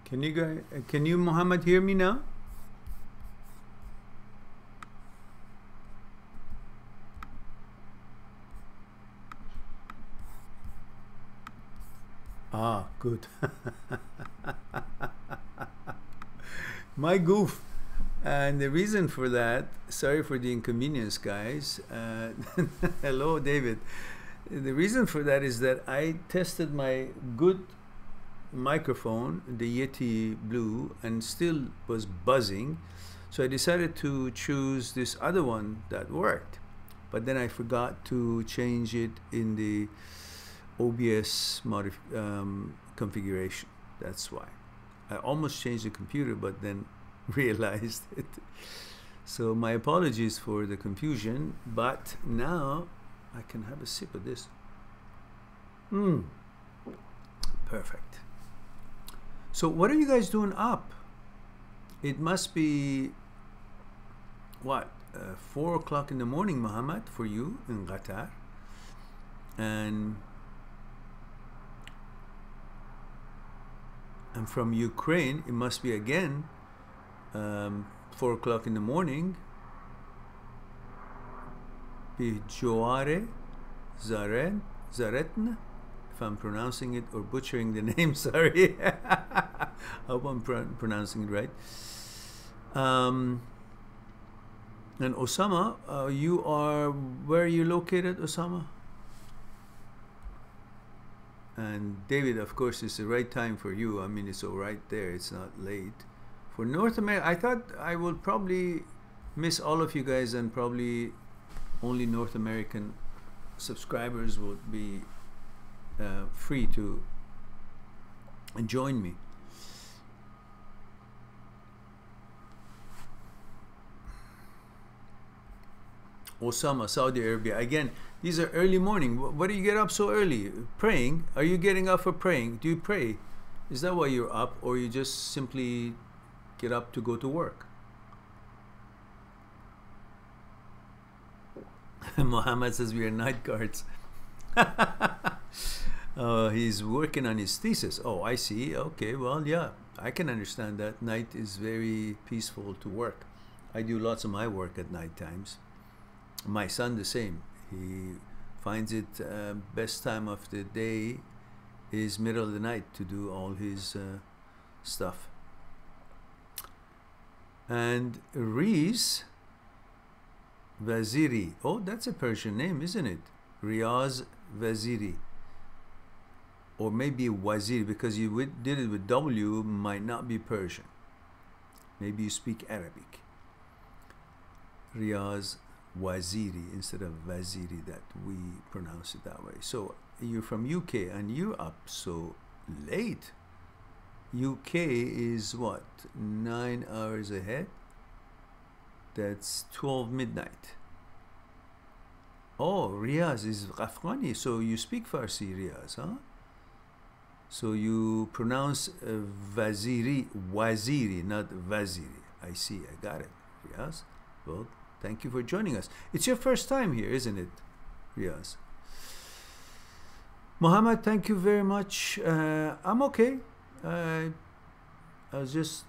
Can you Muhammad hear me now? Ah, good. My goof. And the reason for that, sorry for the inconvenience, guys. Hello, David. The reason for that is that I tested my good microphone, the Yeti Blue, and still was buzzing. So I decided to choose this other one that worked. But then I forgot to change it in the OBS configuration. That's why. I almost changed the computer, but then realized it. So my apologies for the confusion, but now I can have a sip of this. Perfect. So what are you guys doing up? It must be what, 4 o'clock in the morning, Muhammad, for you in Qatar. And from Ukraine, it must be again 4 o'clock in the morning. Bijoare Zaretn, if I'm pronouncing it or butchering the name, sorry. I hope I'm pronouncing it right. And Osama, you are, where are you located, Osama? And David, of course, it's the right time for you. I mean, it's all right there. It's not late. For North America, I thought I will probably miss all of you guys, and probably only North American subscribers would be free to join me. Osama, Saudi Arabia. Again, these are early morning. What do you get up so early? Praying? Are you getting up for praying? Do you pray? Is that why you're up, or you just simply get up to go to work? Muhammad says we are night guards. He's working on his thesis. Oh, I see. Okay, well, yeah, I can understand that. Night is very peaceful to work. I do lots of my work at night times. My son the same. He finds it best time of the day is middle of the night to do all his stuff. And Riz Vaziri, oh, that's a Persian name, isn't it? Riaz Vaziri, or maybe Waziri, because you did it with W, might not be Persian. Maybe you speak Arabic. Riaz Waziri instead of Vaziri, that we pronounce it that way. So you're from UK and you're up so late. UK is what, 9 hours ahead? That's 12 midnight. Oh, Riaz is Afghani, so you speak Farsi, Riaz, huh? So you pronounce Waziri, not Vaziri. I see, I got it, Riaz. Well, thank you for joining us. It's your first time here, isn't it, Riaz? Muhammad, thank you very much. I'm okay. I was just,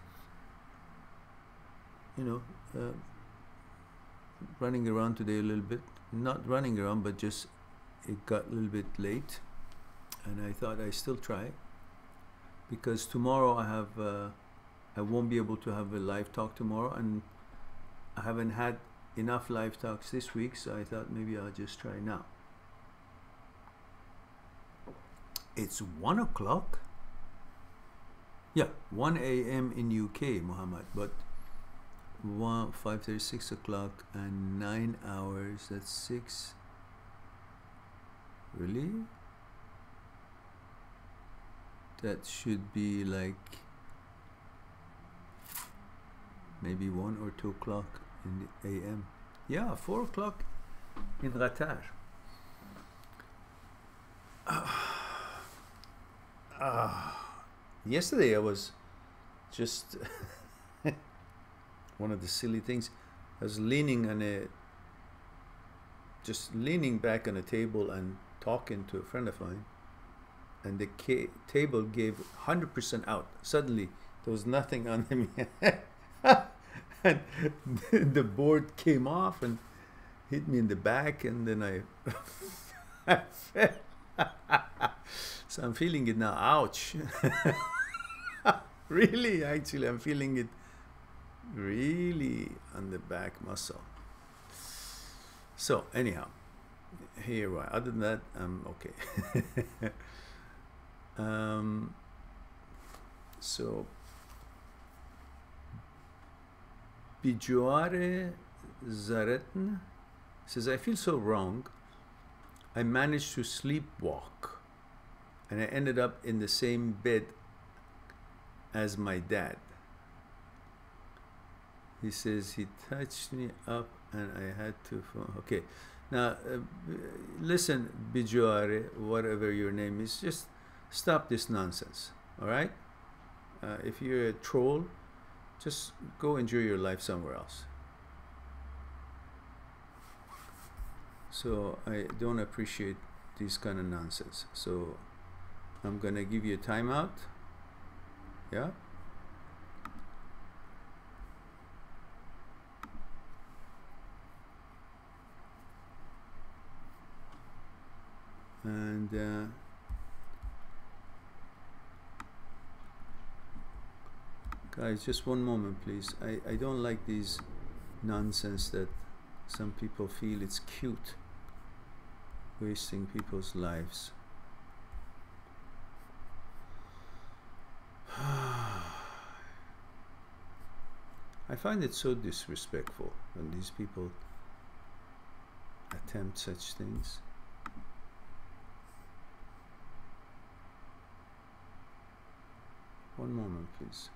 running around today a little bit. Not running around, but just it got a little bit late, and I thought I still try, because tomorrow I won't be able to have a live talk tomorrow, and I haven't had enough live talks this week, so I thought maybe I'll just try now. It's 1 o'clock. Yeah, 1 a.m. in UK, Muhammad, but 5:30, 6 o'clock, and 9 hours. That's 6. Really? That should be like maybe 1 or 2 o'clock in the a.m. Yeah, 4 o'clock in Qatar. Yesterday I was just one of the silly things. I was leaning back on a table and talking to a friend of mine, and the table gave 100% out. Suddenly There was nothing on him yet. And the board came off and hit me in the back, and then I fell. So I'm feeling it now. Ouch. Really, actually, I'm feeling it really on the back muscle. So anyhow, here, other than that, I'm okay. So Bijuare Zaretn says, I feel so wrong. I managed to sleepwalk, and I ended up in the same bed as my dad. He says he touched me up and I had to. Okay, now listen, Bijuare, whatever your name is, just stop this nonsense. All right? If you're a troll, just go enjoy your life somewhere else. So I don't appreciate this kind of nonsense. So I'm gonna give you a timeout. Yeah. And guys, just one moment, please. I don't like these nonsense that some people feel it's cute, wasting people's lives. I find it so disrespectful when these people attempt such things. One moment, please.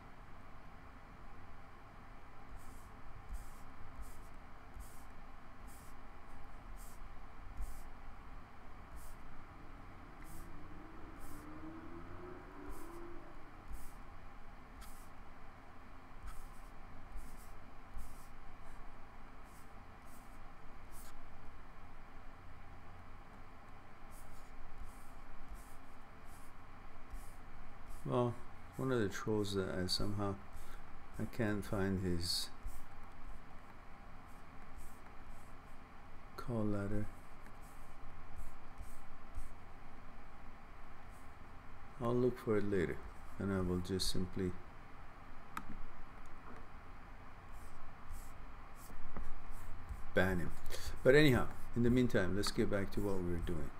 Well, one of the trolls that I can't find his call letter. I'll look for it later, and I will just simply ban him. But anyhow, in the meantime, let's get back to what we were doing.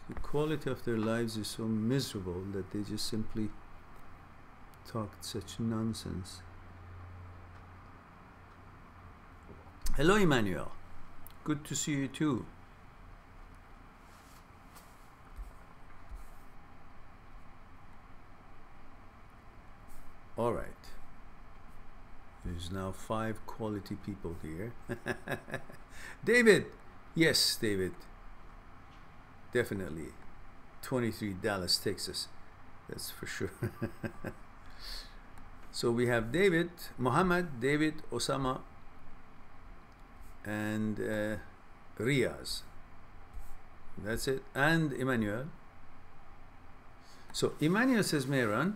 The quality of their lives is so miserable that they just simply talked such nonsense. Hello, Emmanuel. Good to see you too. All right. There's now 5 quality people here. David. Yes, David. Definitely. 23 Dallas, Texas. That's for sure. So we have David, Muhammad, David, Osama, and Riaz. That's it. And Emmanuel. So Emmanuel says, Mehran.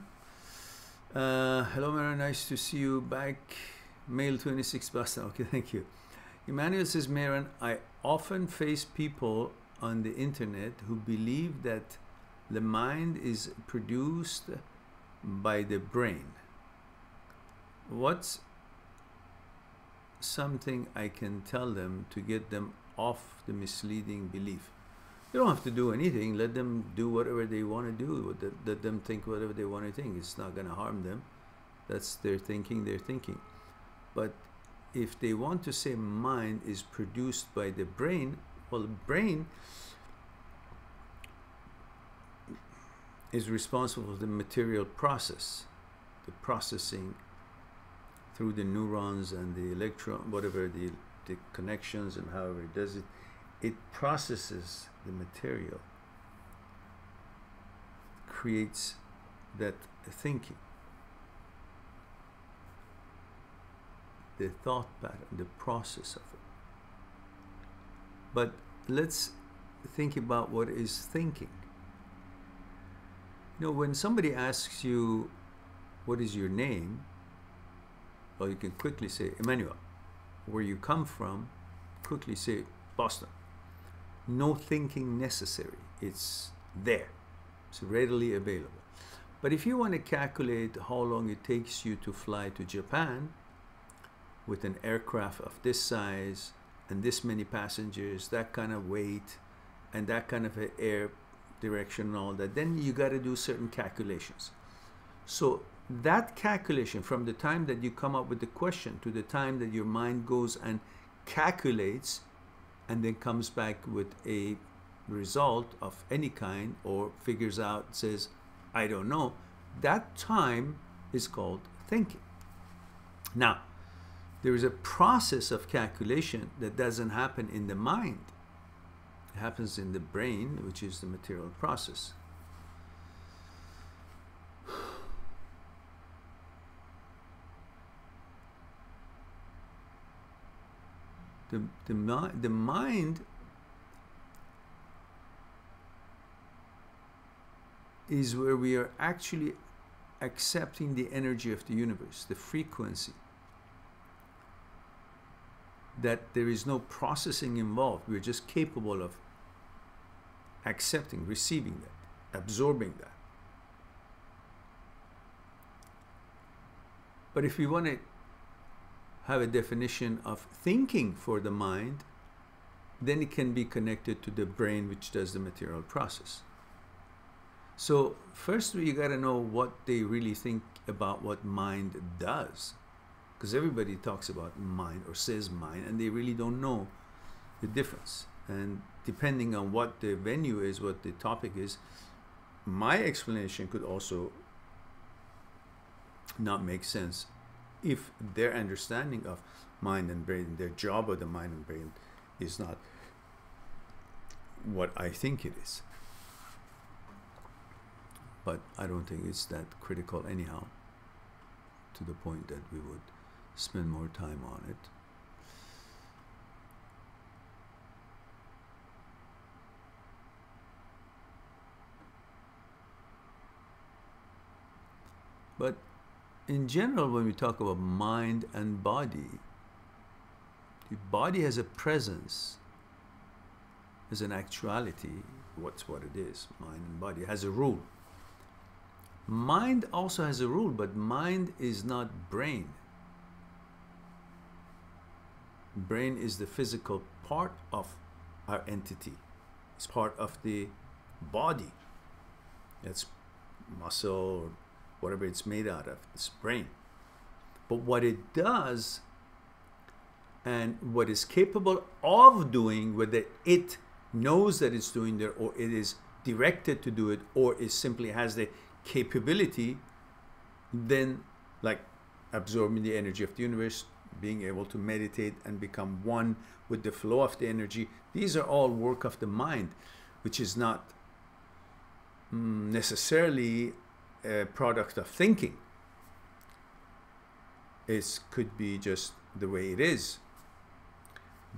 Hello, Mehran. Nice to see you back. Male 26 Boston. Okay, thank you. Emmanuel says, Mehran, I often face people on the internet who believe that the mind is produced by the brain. What's something I can tell them to get them off the misleading belief? You don't have to do anything. Let them do whatever they want to do. Let them think whatever they want to think. It's not going to harm them. That's their thinking, they're thinking. But if they want to say mind is produced by the brain, well, the brain is responsible for the material process, the processing through the neurons and the electron, whatever the connections and however it does it. It processes the material, creates that thinking, the thought pattern, the process of it. But let's think about what is thinking. You know, when somebody asks you, what is your name? Well, you can quickly say, Emmanuel. Where you come from, quickly say, Boston. No thinking necessary. It's there. It's readily available. But if you want to calculate how long it takes you to fly to Japan with an aircraft of this size and this many passengers, that kind of weight, and that kind of air direction and all that, then you got to do certain calculations. So that calculation, from the time that you come up with the question to the time that your mind goes and calculates and then comes back with a result of any kind, or figures out, says, I don't know, that time is called thinking. Now, there is a process of calculation that doesn't happen in the mind. It happens in the brain, which is the material process. The mind is where we are actually accepting the energy of the universe, the frequency. That there is no processing involved. We're just capable of accepting, receiving that, absorbing that. But if we want to have a definition of thinking for the mind, then it can be connected to the brain, which does the material process. So first you got to know what they really think about what mind does, because everybody talks about mind or says mind, and they really don't know the difference. And depending on what the venue is, what the topic is, my explanation could also not make sense if their understanding of mind and brain, their job of the mind and brain, is not what I think it is. But I don't think it's that critical anyhow, to the point that we would spend more time on it. But in general, when we talk about mind and body, the body has a presence, has an actuality. What's what it is? Mind and body has a rule. Mind also has a rule, but mind is not brain. Brain is the physical part of our entity. It's part of the body. It's muscle or whatever it's made out of. It's brain. But what it does and what is capable of doing, whether it knows that it's doing there, or it is directed to do it, or it simply has the capability, then, like absorbing the energy of the universe, being able to meditate and become one with the flow of the energy, these are all work of the mind, which is not necessarily a product of thinking. It could be just the way it is,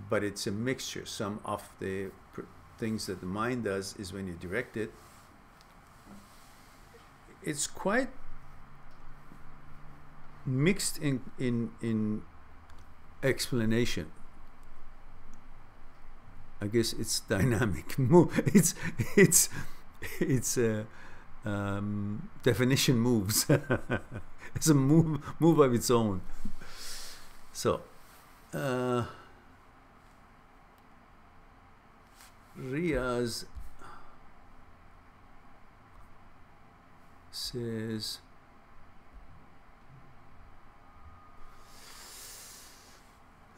but it's a mixture. Some of the things that the mind does is when you direct it. It's quite mixed in explanation. I guess it's dynamic. It's definition moves. It's a move of its own. So Riaz says,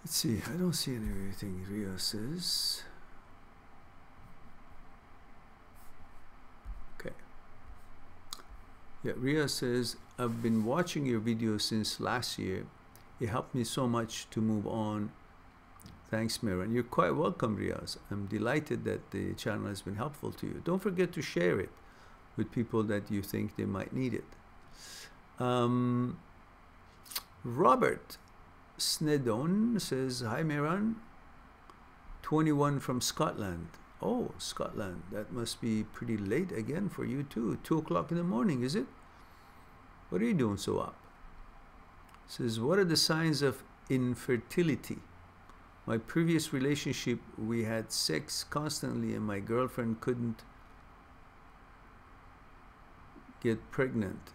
let's see, I don't see anything Riaz says. Okay. Yeah, Riaz says, I've been watching your videos since last year. It helped me so much to move on. Thanks, Mehran. You're quite welcome, Riaz. I'm delighted that the channel has been helpful to you. Don't forget to share it with people that you think they might need it. Robert Snedon says, hi, Mehran. 21 from Scotland. Oh, Scotland, that must be pretty late again for you too. 2 o'clock in the morning, is it? What are you doing so up? Says, what are the signs of infertility? My previous relationship, we had sex constantly and my girlfriend couldn't get pregnant.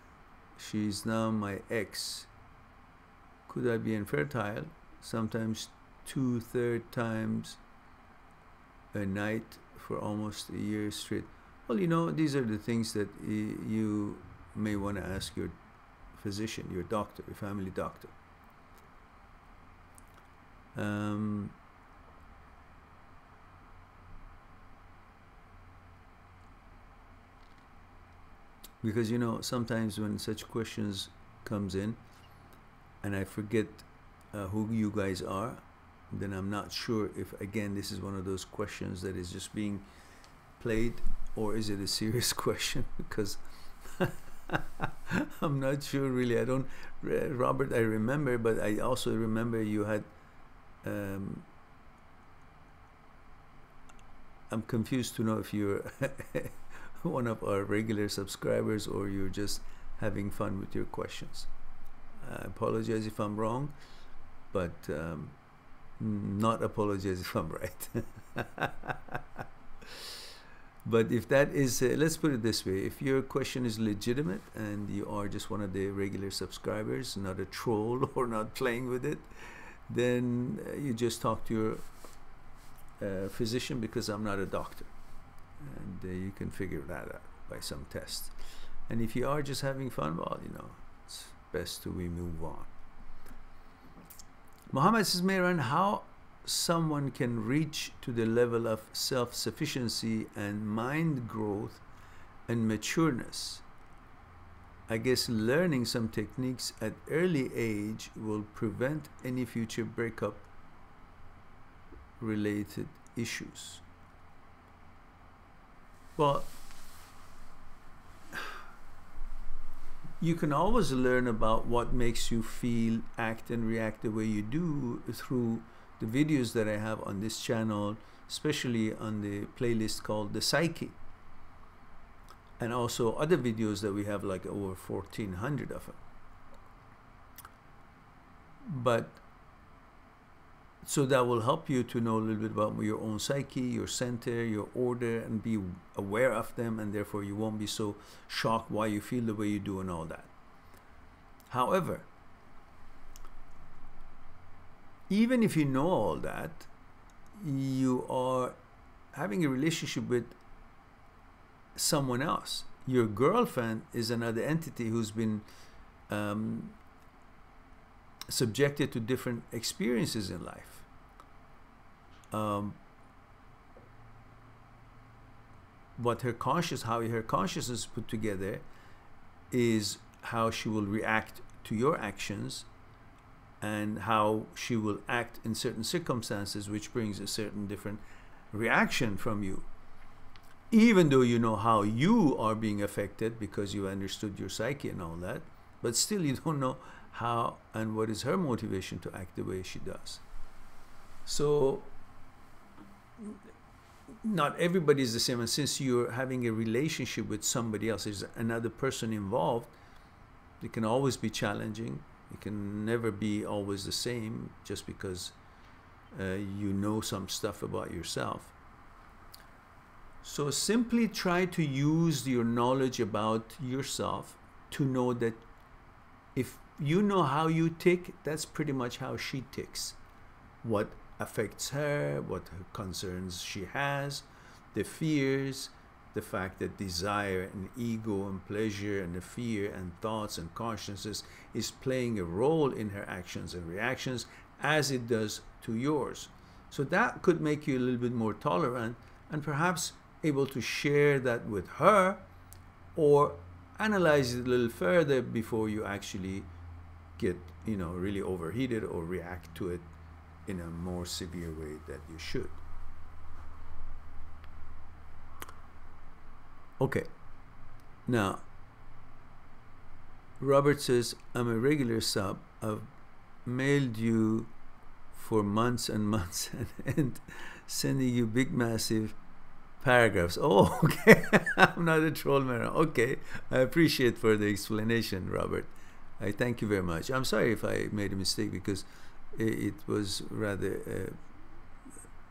She's now my ex. Could I be infertile? Sometimes 2-3 times a night for almost a year straight. Well, you know, these are the things that you may want to ask your physician, your doctor, your family doctor. Because, you know, sometimes when such questions comes in and I forget who you guys are, then I'm not sure if, again, this is one of those questions that is just being played, or is it a serious question? Because I'm not sure really. I don't, Robert, I remember, but I also remember you had, I'm confused to know if you're one of our regular subscribers or you're just having fun with your questions. I apologize if I'm wrong, but not apologize if I'm right. But if that is, let's put it this way, if your question is legitimate and you are just one of the regular subscribers, not a troll or not playing with it, then you just talk to your physician, because I'm not a doctor. And you can figure that out by some tests. And if you are just having fun, well, you know, it's best we move on. Muhammad says, Mehran, how someone can reach to the level of self-sufficiency and mind growth and matureness? I guess learning some techniques at early age will prevent any future breakup related issues. Well, you can always learn about what makes you feel, act, and react the way you do through the videos that I have on this channel, especially on the playlist called the Psyche, and also other videos that we have, like over 1,400 of them. But so that will help you to know a little bit about your own psyche, your center, your order, and be aware of them, and therefore you won't be so shocked why you feel the way you do and all that. However, even if you know all that, you are having a relationship with someone else. Your girlfriend is another entity who's been subjected to different experiences in life. What her conscious, how her consciousness is put together is how she will react to your actions and how she will act in certain circumstances, which brings a certain different reaction from you. Even though you know how you are being affected because you understood your psyche and all that, but still you don't know how and what is her motivation to act the way she does. So not everybody is the same, and since you're having a relationship with somebody else, there's another person involved, it can always be challenging. It can never be always the same just because you know some stuff about yourself. So simply try to use your knowledge about yourself to know that if you know how you tick, that's pretty much how she ticks. What affects her, what concerns she has, the fears, the fact that desire and ego and pleasure and the fear and thoughts and consciousness is playing a role in her actions and reactions as it does to yours. So that could make you a little bit more tolerant and perhaps able to share that with her, or analyze it a little further before you actually get, you know, really overheated or react to it in a more severe way that you should. Okay, now Robert says, I'm a regular sub. I've mailed you for months and months and sending you big massive paragraphs. Oh, okay. I'm not a troll, Mehran. Okay, I appreciate for the explanation, Robert. I thank you very much. I'm sorry if I made a mistake because it was rather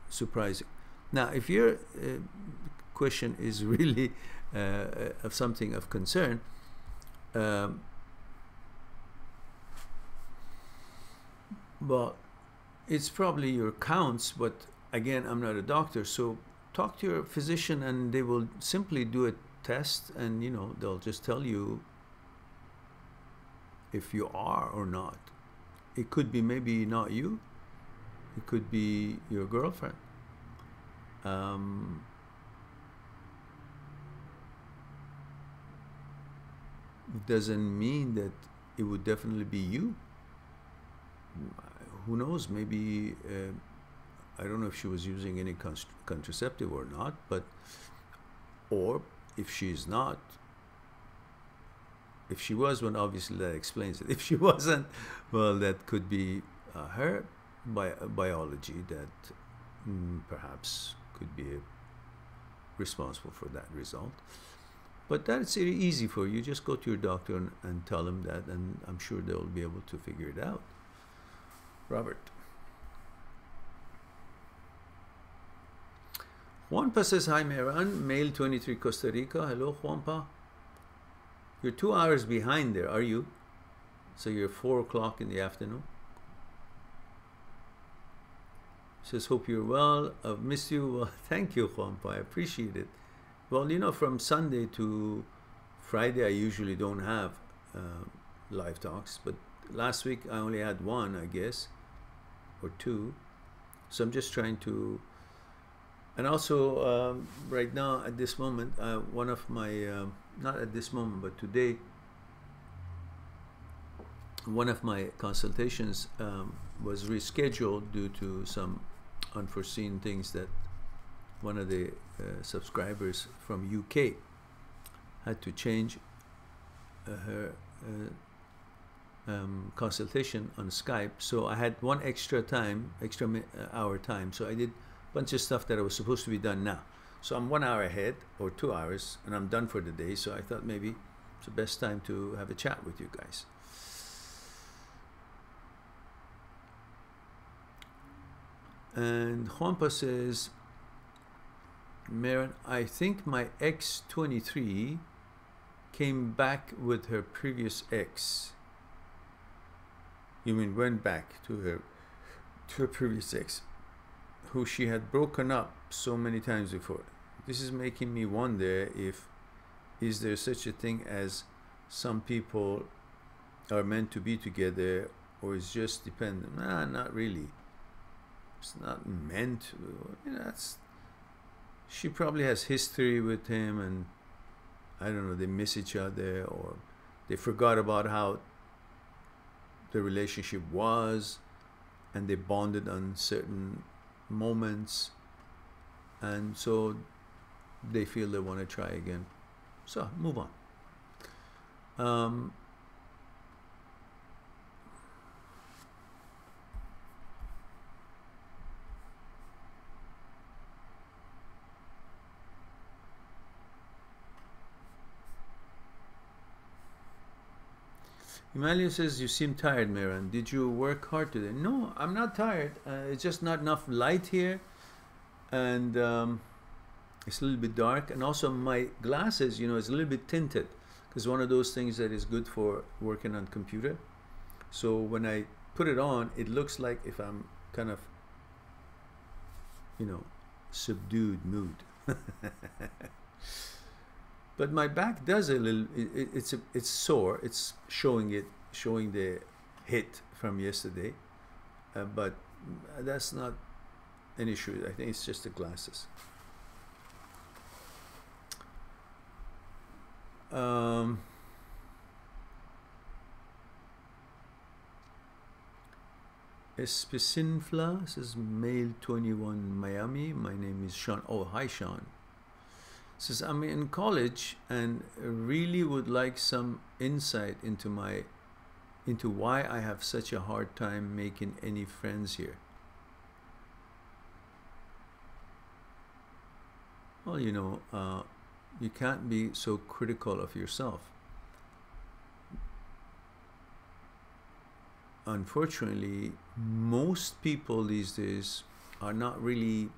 surprising. Now, if your question is really of something of concern, well, it's probably your counts, but again, I'm not a doctor, so talk to your physician and they will simply do a test and, you know, they'll just tell you if you are or not. It could be maybe not you. It could be your girlfriend. It doesn't mean that it would definitely be you. Who knows? Maybe I don't know if she was using any contraceptive or not, but or if she's not. If she was one, obviously that explains it. If she wasn't, well, that could be her biology that perhaps could be responsible for that result. But that's easy for you. Just go to your doctor and tell them that, and I'm sure they'll be able to figure it out. Robert. Juanpa says, hi, Mehran, male 23, Costa Rica. Hello, Juanpa. You're 2 hours behind there, are you? So you're 4 o'clock in the afternoon. Says, hope you're well. I've missed you. Well, thank you, Juanpa. I appreciate it. Well, you know, from Sunday to Friday, I usually don't have live talks, but last week I only had one, I guess, or two. So I'm just trying to, and also right now at this moment, one of my, not at this moment, but today, one of my consultations was rescheduled due to some unforeseen things that one of the subscribers from UK had to change her consultation on Skype. So I had one extra hour time. So I did a bunch of stuff that I was supposed to be done now. So I'm 1 hour ahead, or 2 hours, and I'm done for the day. So I thought maybe it's the best time to have a chat with you guys. And Juanpa says, Mehran, I think my ex-23 came back with her previous ex. You mean went back to her previous ex, who she had broken up so many times before. This is making me wonder is there such a thing as some people are meant to be together, or is just dependent? Nah, not really. It's not meant to. You know, she probably has history with him, and I don't know, they miss each other, or they forgot about how the relationship was, and they bonded on certain moments, and so they feel they want to try again. So move on. Emmanuel says, you seem tired, Mehran. Did you work hard today? No, I'm not tired. It's just not enough light here, and it's a little bit dark, and also my glasses, you know, it's a little bit tinted, because one of those things that is good for working on computer. So when I put it on, it looks like if I'm kind of, you know, subdued mood. But my back does a little. It's sore. It's showing the hit from yesterday, but that's not an issue. I think it's just the glasses. Espicinfla says, male 21, Miami. My name is Sean. Oh, hi, Sean. Says, I'm in college and really would like some insight into why I have such a hard time making any friends here. well, you can't be so critical of yourself. Unfortunately, most people these days are not really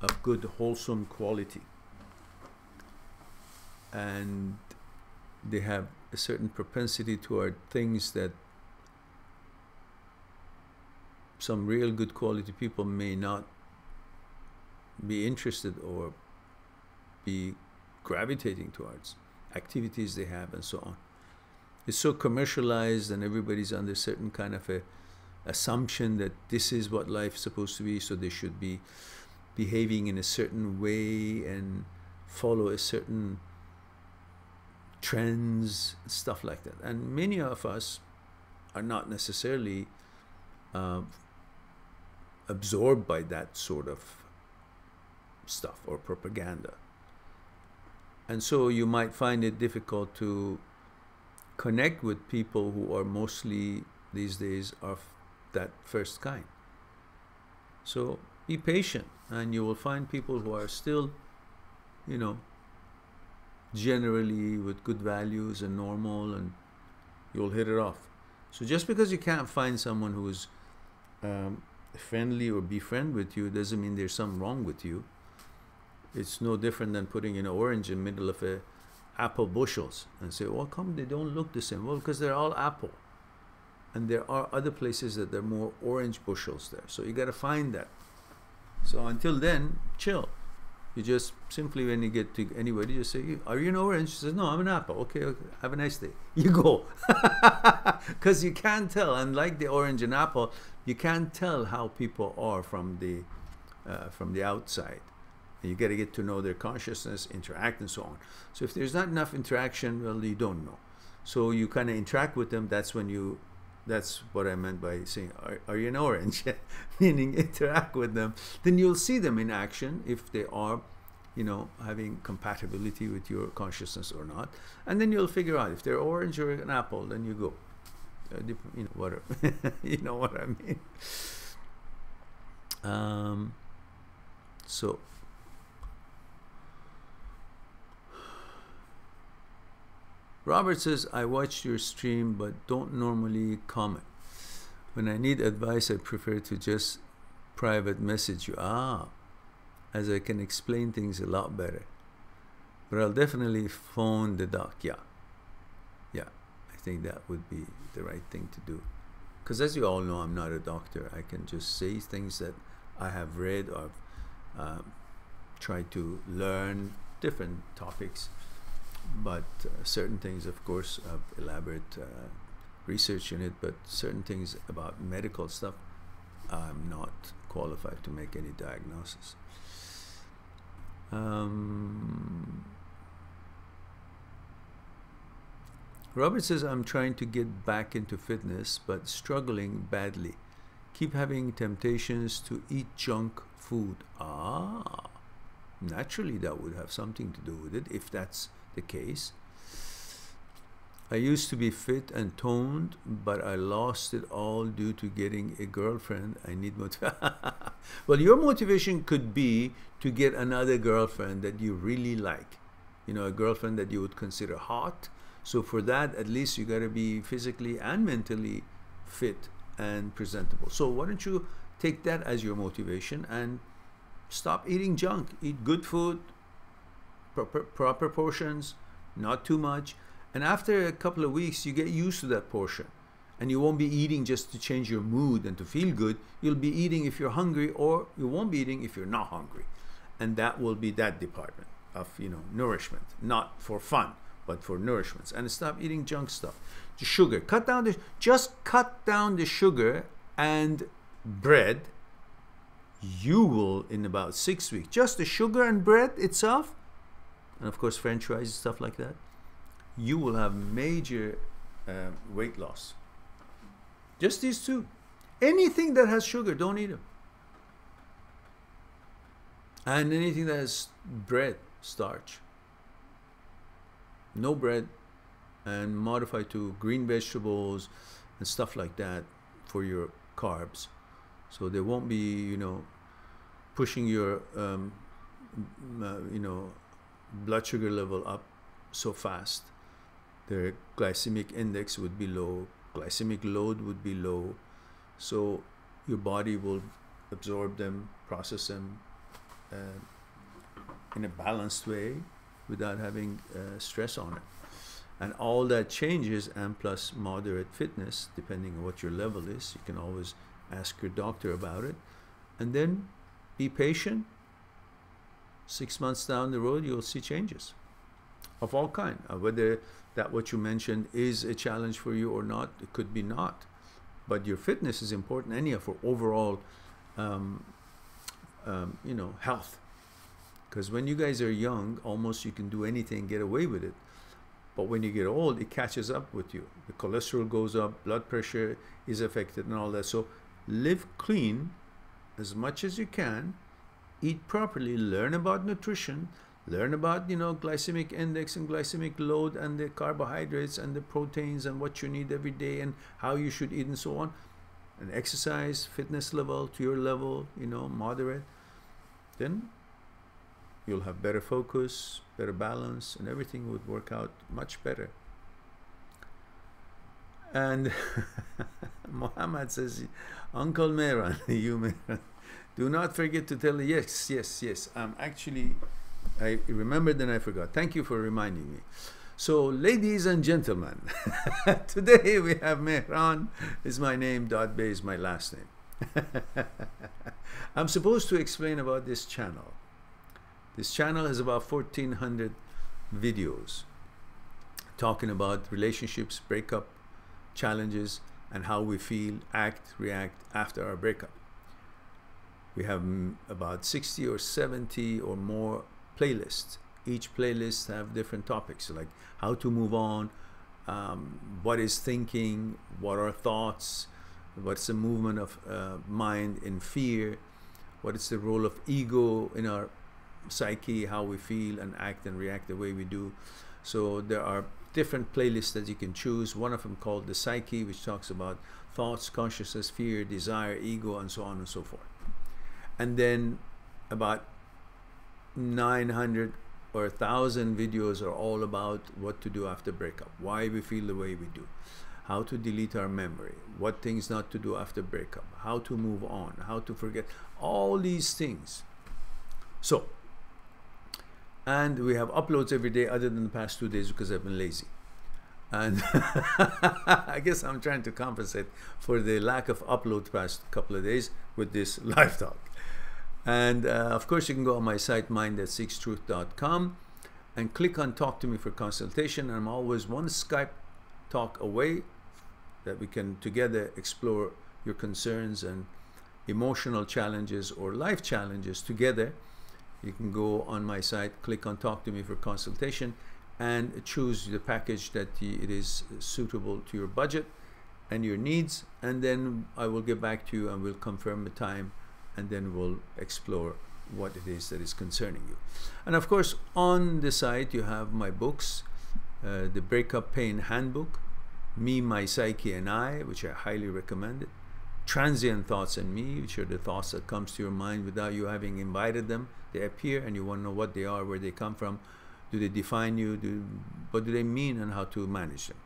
of good, wholesome quality. And they have a certain propensity toward things that some real good quality people may not be interested or be gravitating towards, activities they have and so on. It's so commercialized, and everybody's under certain kind of a assumption that this is what life's supposed to be, so they should be behaving in a certain way and follow a certain trends, stuff like that. And many of us are not necessarily absorbed by that sort of stuff or propaganda. And so you might find it difficult to connect with people who are mostly these days of that first kind. So be patient, and you will find people who are still, generally with good values and normal, and you'll hit it off. So just because you can't find someone who's friendly or befriend with you doesn't mean there's something wrong with you. It's no different than putting an orange in the middle of a apple bushels and say, well, come, they don't look the same. Well, because they're all apple, and there are other places that there are more orange bushels there. So you got to find that. So until then, chill. You just simply, when you get to anybody, just say, are you an orange? She says, no, I'm an apple. Okay, have a nice day. You go. Because you can't tell. Unlike the orange and apple, you can't tell how people are from the outside. And you got to get to know their consciousness, interact, and so on. So if there's not enough interaction, well, you don't know. So you kind of interact with them. That's what I meant by saying, are you an orange? Meaning interact with them. Then you'll see them in action if they are, having compatibility with your consciousness or not. And then you'll figure out if they're orange or an apple, then you go. Whatever. You know what I mean? So Robert says, I watched your stream but don't normally comment. When I need advice, I prefer to just private message you. As I can explain things a lot better. But I'll definitely phone the doc. Yeah, I think that would be the right thing to do. Because as you all know, I'm not a doctor. I can just say things that I have read or tried to learn different topics. But certain things, of course, have elaborate research in it, but certain things about medical stuff, I'm not qualified to make any diagnosis. Robert says, I'm trying to get back into fitness, but struggling badly. Keep having temptations to eat junk food. Naturally that would have something to do with it, if that's the case. I used to be fit and toned, but I lost it all due to getting a girlfriend. I need motivation. Well, your motivation could be to get another girlfriend that you really like. A girlfriend that you would consider hot. So for that, at least you got to be physically and mentally fit and presentable. So why don't you take that as your motivation and stop eating junk. Eat good food, proper portions, not too much. And after a couple of weeks, you get used to that portion. And you won't be eating just to change your mood and to feel good. You'll be eating if you're hungry, or you won't be eating if you're not hungry. And that will be that department of, nourishment. Not for fun, but for nourishments. And stop eating junk stuff. The sugar. Just cut down the sugar and bread. You will, in about 6 weeks, just the sugar and bread itself, and of course French fries, stuff like that, you will have major weight loss. Just these two. Anything that has sugar, don't eat them. And anything that has bread, starch. No bread, and modify to green vegetables and stuff like that for your carbs. So there won't be, pushing your blood sugar level up so fast. Their glycemic index would be low, glycemic load would be low, so your body will absorb them, process them in a balanced way without having stress on it. And all that changes, and plus moderate fitness, depending on what your level is. You can always ask your doctor about it. And then be patient. 6 months down the road, you'll see changes of all kind. Whether that what you mentioned is a challenge for you or not, it could be not. But your fitness is important anyhow for overall, health. Because when you guys are young, almost you can do anything, get away with it. But when you get old, it catches up with you. The cholesterol goes up, blood pressure is affected and all that. So live clean as much as you can, eat properly, learn about nutrition, learn about, glycemic index and glycemic load and the carbohydrates and the proteins and what you need every day and how you should eat and so on. And exercise, fitness level to your level, moderate. Then you'll have better focus, better balance, and everything would work out much better. And Muhammad says, Uncle Mehran, you Mehran, do not forget to tell, yes. Actually, I remembered and I forgot. Thank you for reminding me. So, ladies and gentlemen, today we have Mehran is my name, Dadbeh is my last name. I'm supposed to explain about this channel. This channel has about 1,400 videos talking about relationships, breakup, challenges, and how we feel, act, react after our breakup. We have about 60 or 70 or more playlists. Each playlist have different topics, like how to move on, what is thinking, what are thoughts, what's the movement of mind in fear, what is the role of ego in our psyche, how we feel and act and react the way we do. So there are different playlists that you can choose. One of them called the Psyche, which talks about thoughts, consciousness, fear, desire, ego, and so on and so forth. And then about 900 or 1,000 videos are all about what to do after breakup, why we feel the way we do, how to delete our memory, what things not to do after breakup, how to move on, how to forget, all these things. So, and we have uploads every day other than the past 2 days because I've been lazy. And I guess I'm trying to compensate for the lack of upload the past couple of days with this live talk. And of course, you can go on my site, mind@seekstruth.com, and click on Talk to Me for consultation. I'm always one Skype talk away that we can together explore your concerns and emotional challenges or life challenges together. You can go on my site, click on Talk to Me for consultation, and choose the package that it is suitable to your budget and your needs, and then I will get back to you and we'll confirm the time, and then we'll explore what it is that is concerning you. And of course, on the site you have my books, the Breakup Pain Handbook, Me, My Psyche and I, which I highly recommend it, Transient Thoughts and Me, which are the thoughts that comes to your mind without you having invited them. They appear and you want to know what they are, where they come from, do they define you, what do they mean, and how to manage them.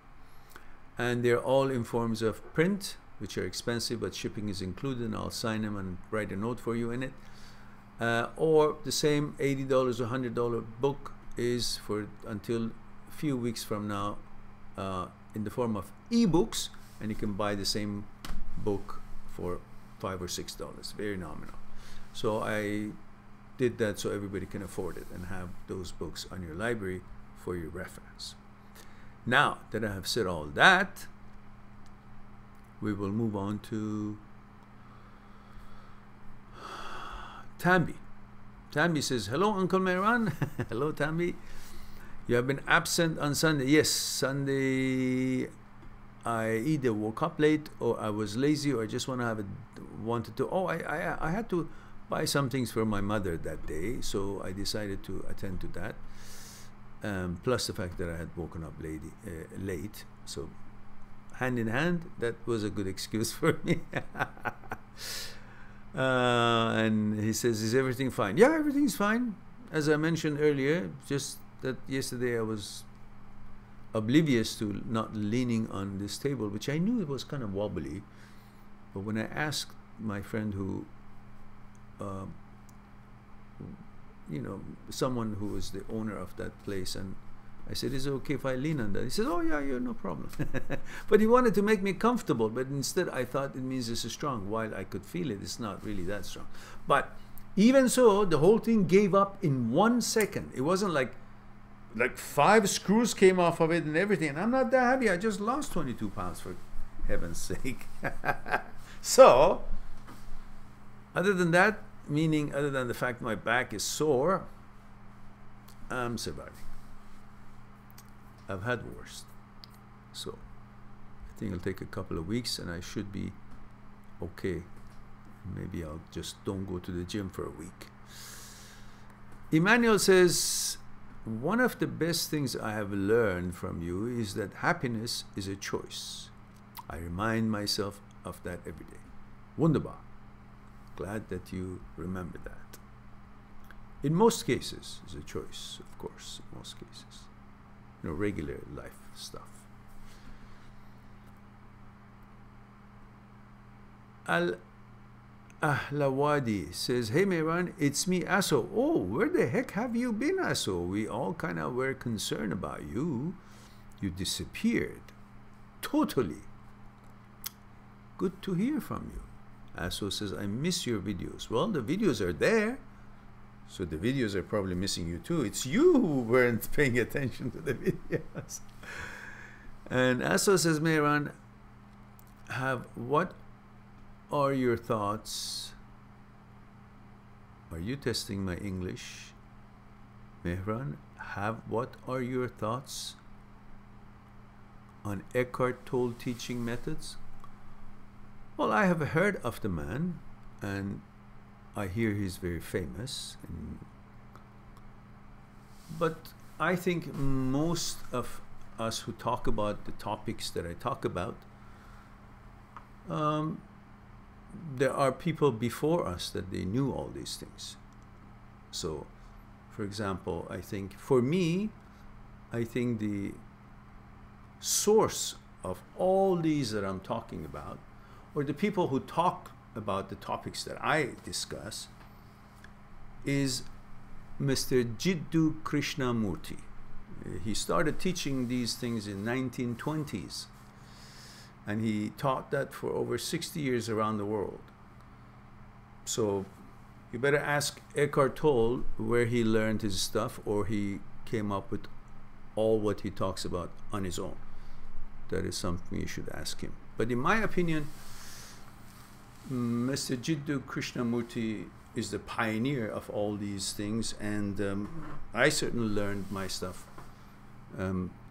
And they're all in forms of print, which are expensive, but shipping is included, and I'll sign them and write a note for you in it. Or the same $80 or $100 book is for until a few weeks from now in the form of ebooks, and you can buy the same book for $5 or $6, very nominal. So I did that so everybody can afford it and have those books on your library for your reference. Now that I have said all that, we will move on to Tambi. Tambi says, hello, Uncle Mehran. Hello, Tambi. You have been absent on Sunday. Yes, Sunday I either woke up late or I was lazy or I just wanted to. Oh, I had to buy some things for my mother that day, so I decided to attend to that. Plus the fact that I had woken up late. So hand in hand, that was a good excuse for me. And he says, is everything fine? Yeah, everything's fine. As I mentioned earlier, just that yesterday I was oblivious to not leaning on this table, which I knew it was kind of wobbly. But when I asked my friend who, someone who was the owner of that place, and I said, is it okay if I lean on that? He says, oh yeah, no problem. But he wanted to make me comfortable, but instead I thought it means it's strong. While I could feel it, it's not really that strong. But even so, the whole thing gave up in 1 second. It wasn't like 5 screws came off of it and everything. And I'm not that heavy. I just lost 22 pounds, for heaven's sake. So, other than that, meaning other than the fact my back is sore, I'm surviving. I've had worse. So, I think it'll take a couple of weeks and I should be okay. Maybe I'll just don't go to the gym for a week. Emmanuel says, one of the best things I have learned from you is that happiness is a choice. I remind myself of that every day. Wunderbar. Glad that you remember that. In most cases, it's a choice, of course, in most cases. Regular life stuff. Al-Ahlawadi says, hey Mehran, it's me, Aso. Oh, where the heck have you been, Aso? We all kind of were concerned about you. You disappeared. Totally. Good to hear from you. Aso says, I miss your videos. Well, the videos are there. So the videos are probably missing you too. It's you who weren't paying attention to the videos. And Aso says, Mehran, what are your thoughts? Are you testing my English? Mehran, what are your thoughts on Eckhart Tolle teaching methods? Well, I have heard of the man, and I hear he's very famous. But I think most of us who talk about the topics that I talk about, there are people before us that they knew all these things. So, for example, I think for me, I think the source of all these that I'm talking about, or the people who talk about the topics that I discuss, is Mr. Jiddu Krishnamurti. He started teaching these things in 1920s. And he taught that for over 60 years around the world. So you better ask Eckhart Tolle where he learned his stuff, or he came up with all what he talks about on his own. That is something you should ask him. But in my opinion, Mr. Jiddu Krishnamurti is the pioneer of all these things, and I certainly learned my stuff,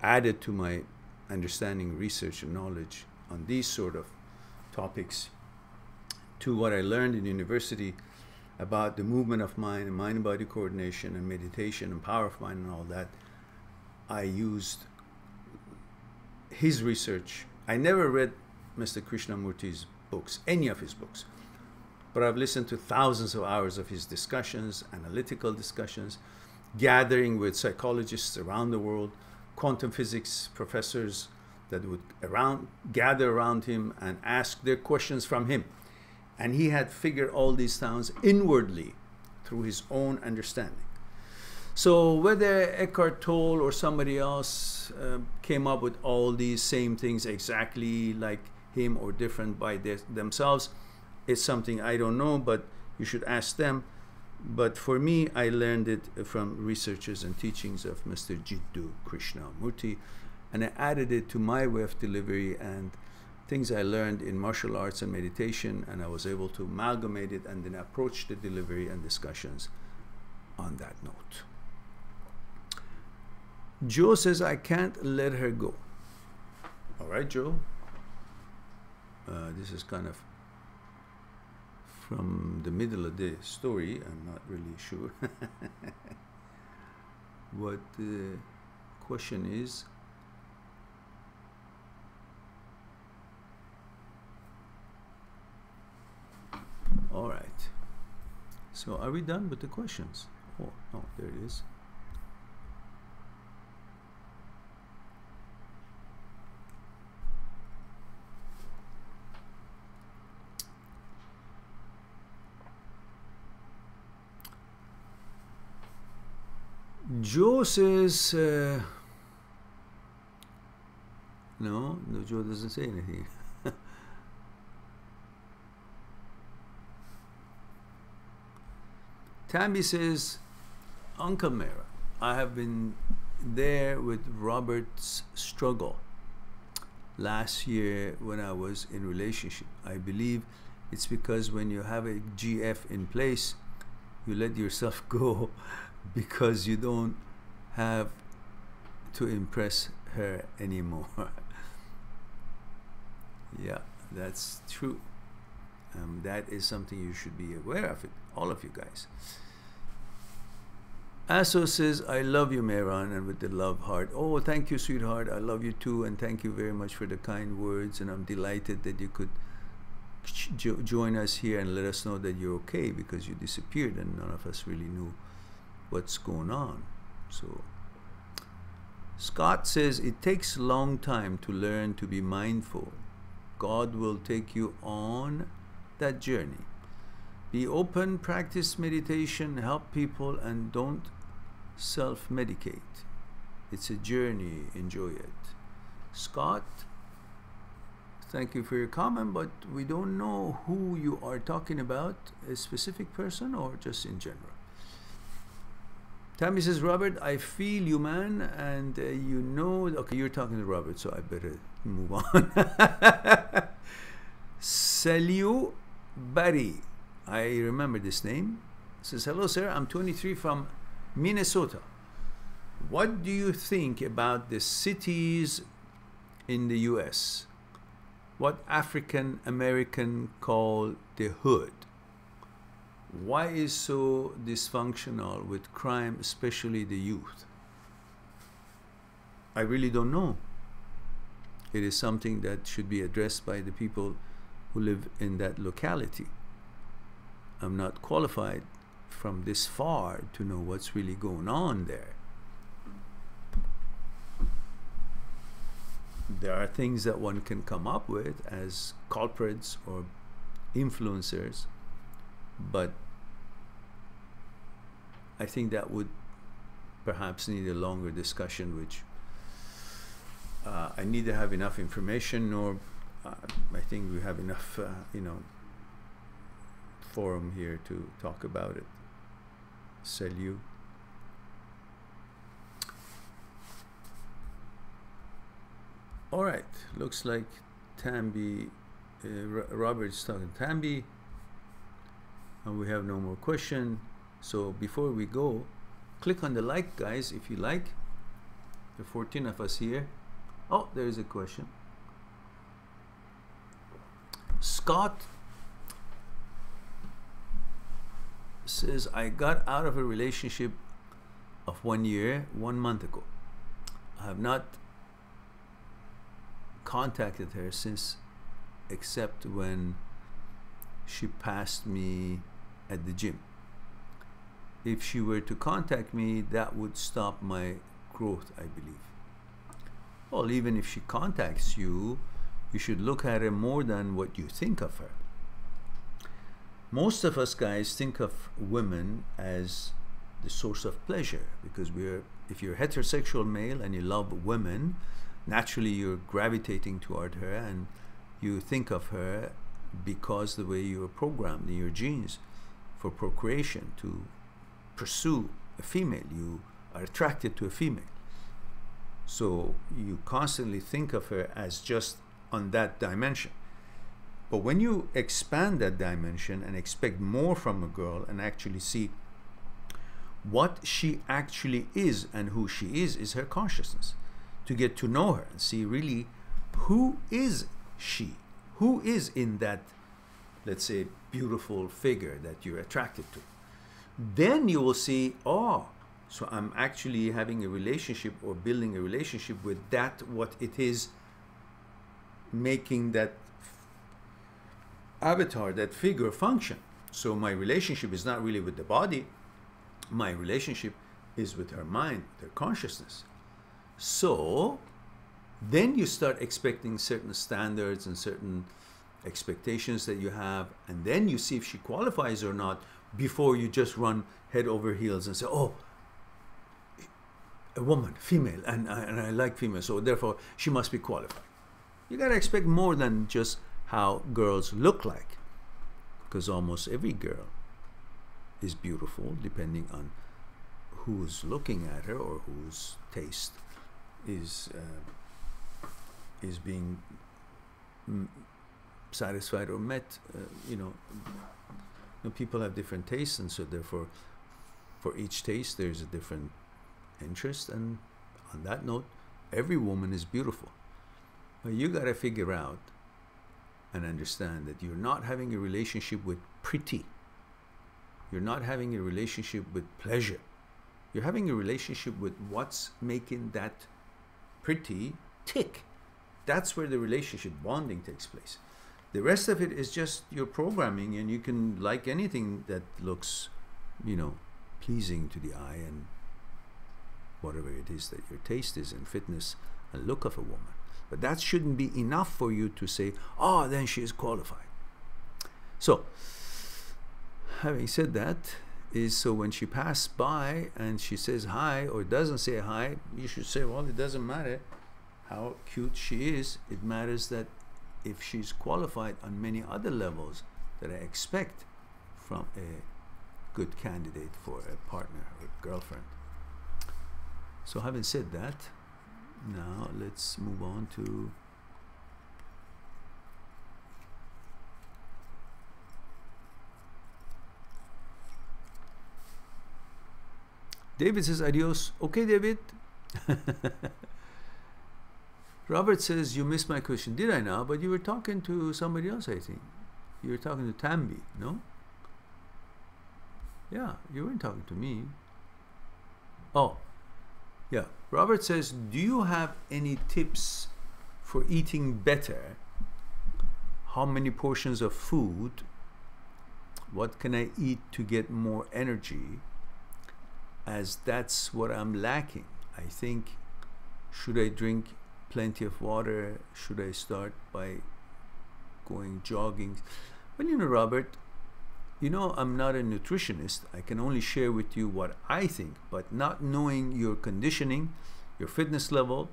added to my understanding, research, and knowledge on these sort of topics to what I learned in university about the movement of mind and mind-body coordination and meditation and power of mind and all that. I used his research. I never read Mr. Krishnamurti's books, any of his books, but I've listened to thousands of hours of his discussions, analytical discussions, gathering with psychologists around the world, quantum physics professors that would gather around him and ask their questions from him. And he had figured all these things inwardly through his own understanding. So whether Eckhart Tolle or somebody else came up with all these same things exactly like him or different by themselves, it's something I don't know, but you should ask them. But for me, I learned it from researches and teachings of Mr. Jiddu Krishnamurti, and I added it to my way of delivery and things I learned in martial arts and meditation, and I was able to amalgamate it and then approach the delivery and discussions on that note. Joe says, I can't let her go. All right, Joe. This is kind of from the middle of the story. I'm not really sure what the question is. All right. So are we done with the questions? Oh, no, there it is. Joe says, no, Joe doesn't say anything. Tammy says, Uncle Mehran, I have been there with Robert's struggle last year when I was in relationship. I believe it's because when you have a GF in place, you let yourself go because you don't have to impress her anymore. Yeah, that's true. That is something you should be aware of, it, all of you guys. Aso says, I love you, Mehran, and with the love heart. Oh, thank you, sweetheart. I love you too, and thank you very much for the kind words, and I'm delighted that you could join us here and let us know that you're okay, because you disappeared and none of us really knew what's going on. So Scott says, it takes a long time to learn to be mindful. God will take you on that journey. Be open, practice meditation, help people, and don't self-medicate. It's a journey, enjoy it. Scott, thank you for your comment, but we don't know who you are talking about, a specific person or just in general. Tammy says, Robert, I feel you, man, and you know, okay, you're talking to Robert, so I better move on. Saliu Bari, I remember this name, says, hello, sir, I'm 23 from Minnesota. What do you think about the cities in the US? What African American call the hood? Why is so dysfunctional with crime, especially the youth? I really don't know. It is something that should be addressed by the people who live in that locality. I'm not qualified from this far to know what's really going on there. There are things that one can come up with as culprits or influencers, but I think that would perhaps need a longer discussion, which I need to have enough information, or I think we have enough, forum here to talk about it. Salute. All right, looks like Tambi, Robert's talking Tambi, and we have no more question. So before we go, click on the like, guys, if you like. There are 14 of us here. Oh, there is a question. Scott says, I got out of a relationship of 1 year, 1 month ago. I have not contacted her since, except when she passed me at the gym. If she were to contact me, that would stop my growth, I believe. Well, even if she contacts you, you should look at her more than what you think of her. Most of us guys think of women as the source of pleasure, because if you're a heterosexual male and you love women, naturally you're gravitating toward her, and you think of her because the way you are programmed in your genes for procreation to pursue a female. You are attracted to a female. So you constantly think of her as just on that dimension. But when you expand that dimension and expect more from a girl and actually see what she actually is and who she is her consciousness. To get to know her and see really who is she, who is in that, let's say, beautiful figure that you're attracted to. Then you will see, oh, so I'm actually having a relationship or building a relationship with that, what it is making that avatar, that figure function. So my relationship is not really with the body. My relationship is with her mind, her consciousness. So then you start expecting certain standards and certain expectations that you have, and then you see if she qualifies or not before you just run head over heels and say, oh, a woman, female, and I like female, so therefore she must be qualified. You got to expect more than just how girls look like, because almost every girl is beautiful depending on who's looking at her or whose taste is being satisfied or met. You know, people have different tastes, and so therefore for each taste there's a different interest. And on that note, every woman is beautiful, but you got to figure out and understand that you're not having a relationship with pretty. You're not having a relationship with pleasure. You're having a relationship with what's making that pretty tick. That's where the relationship bonding takes place. The rest of it is just your programming, and you can like anything that looks, you know, pleasing to the eye and whatever it is that your taste is in fitness and look of a woman. But that shouldn't be enough for you to say, oh, then she is qualified. So, having said that, so when she passes by and she says hi or doesn't say hi, you should say, well, it doesn't matter how cute she is. It matters that if she's qualified on many other levels that I expect from a good candidate for a partner or girlfriend. So having said that, now let's move on to David says adios. Okay, David. Robert says, you missed my question. Did I now? But you were talking to somebody else, I think. You were talking to Tambi, no? Yeah, you weren't talking to me. Oh, yeah. Robert says, do you have any tips for eating better? How many portions of food? What can I eat to get more energy? As that's what I'm lacking. I think, should I drink plenty of water? Should I start by going jogging? Well, you know, Robert, you know, I'm not a nutritionist. I can only share with you what I think, but not knowing your conditioning, your fitness level,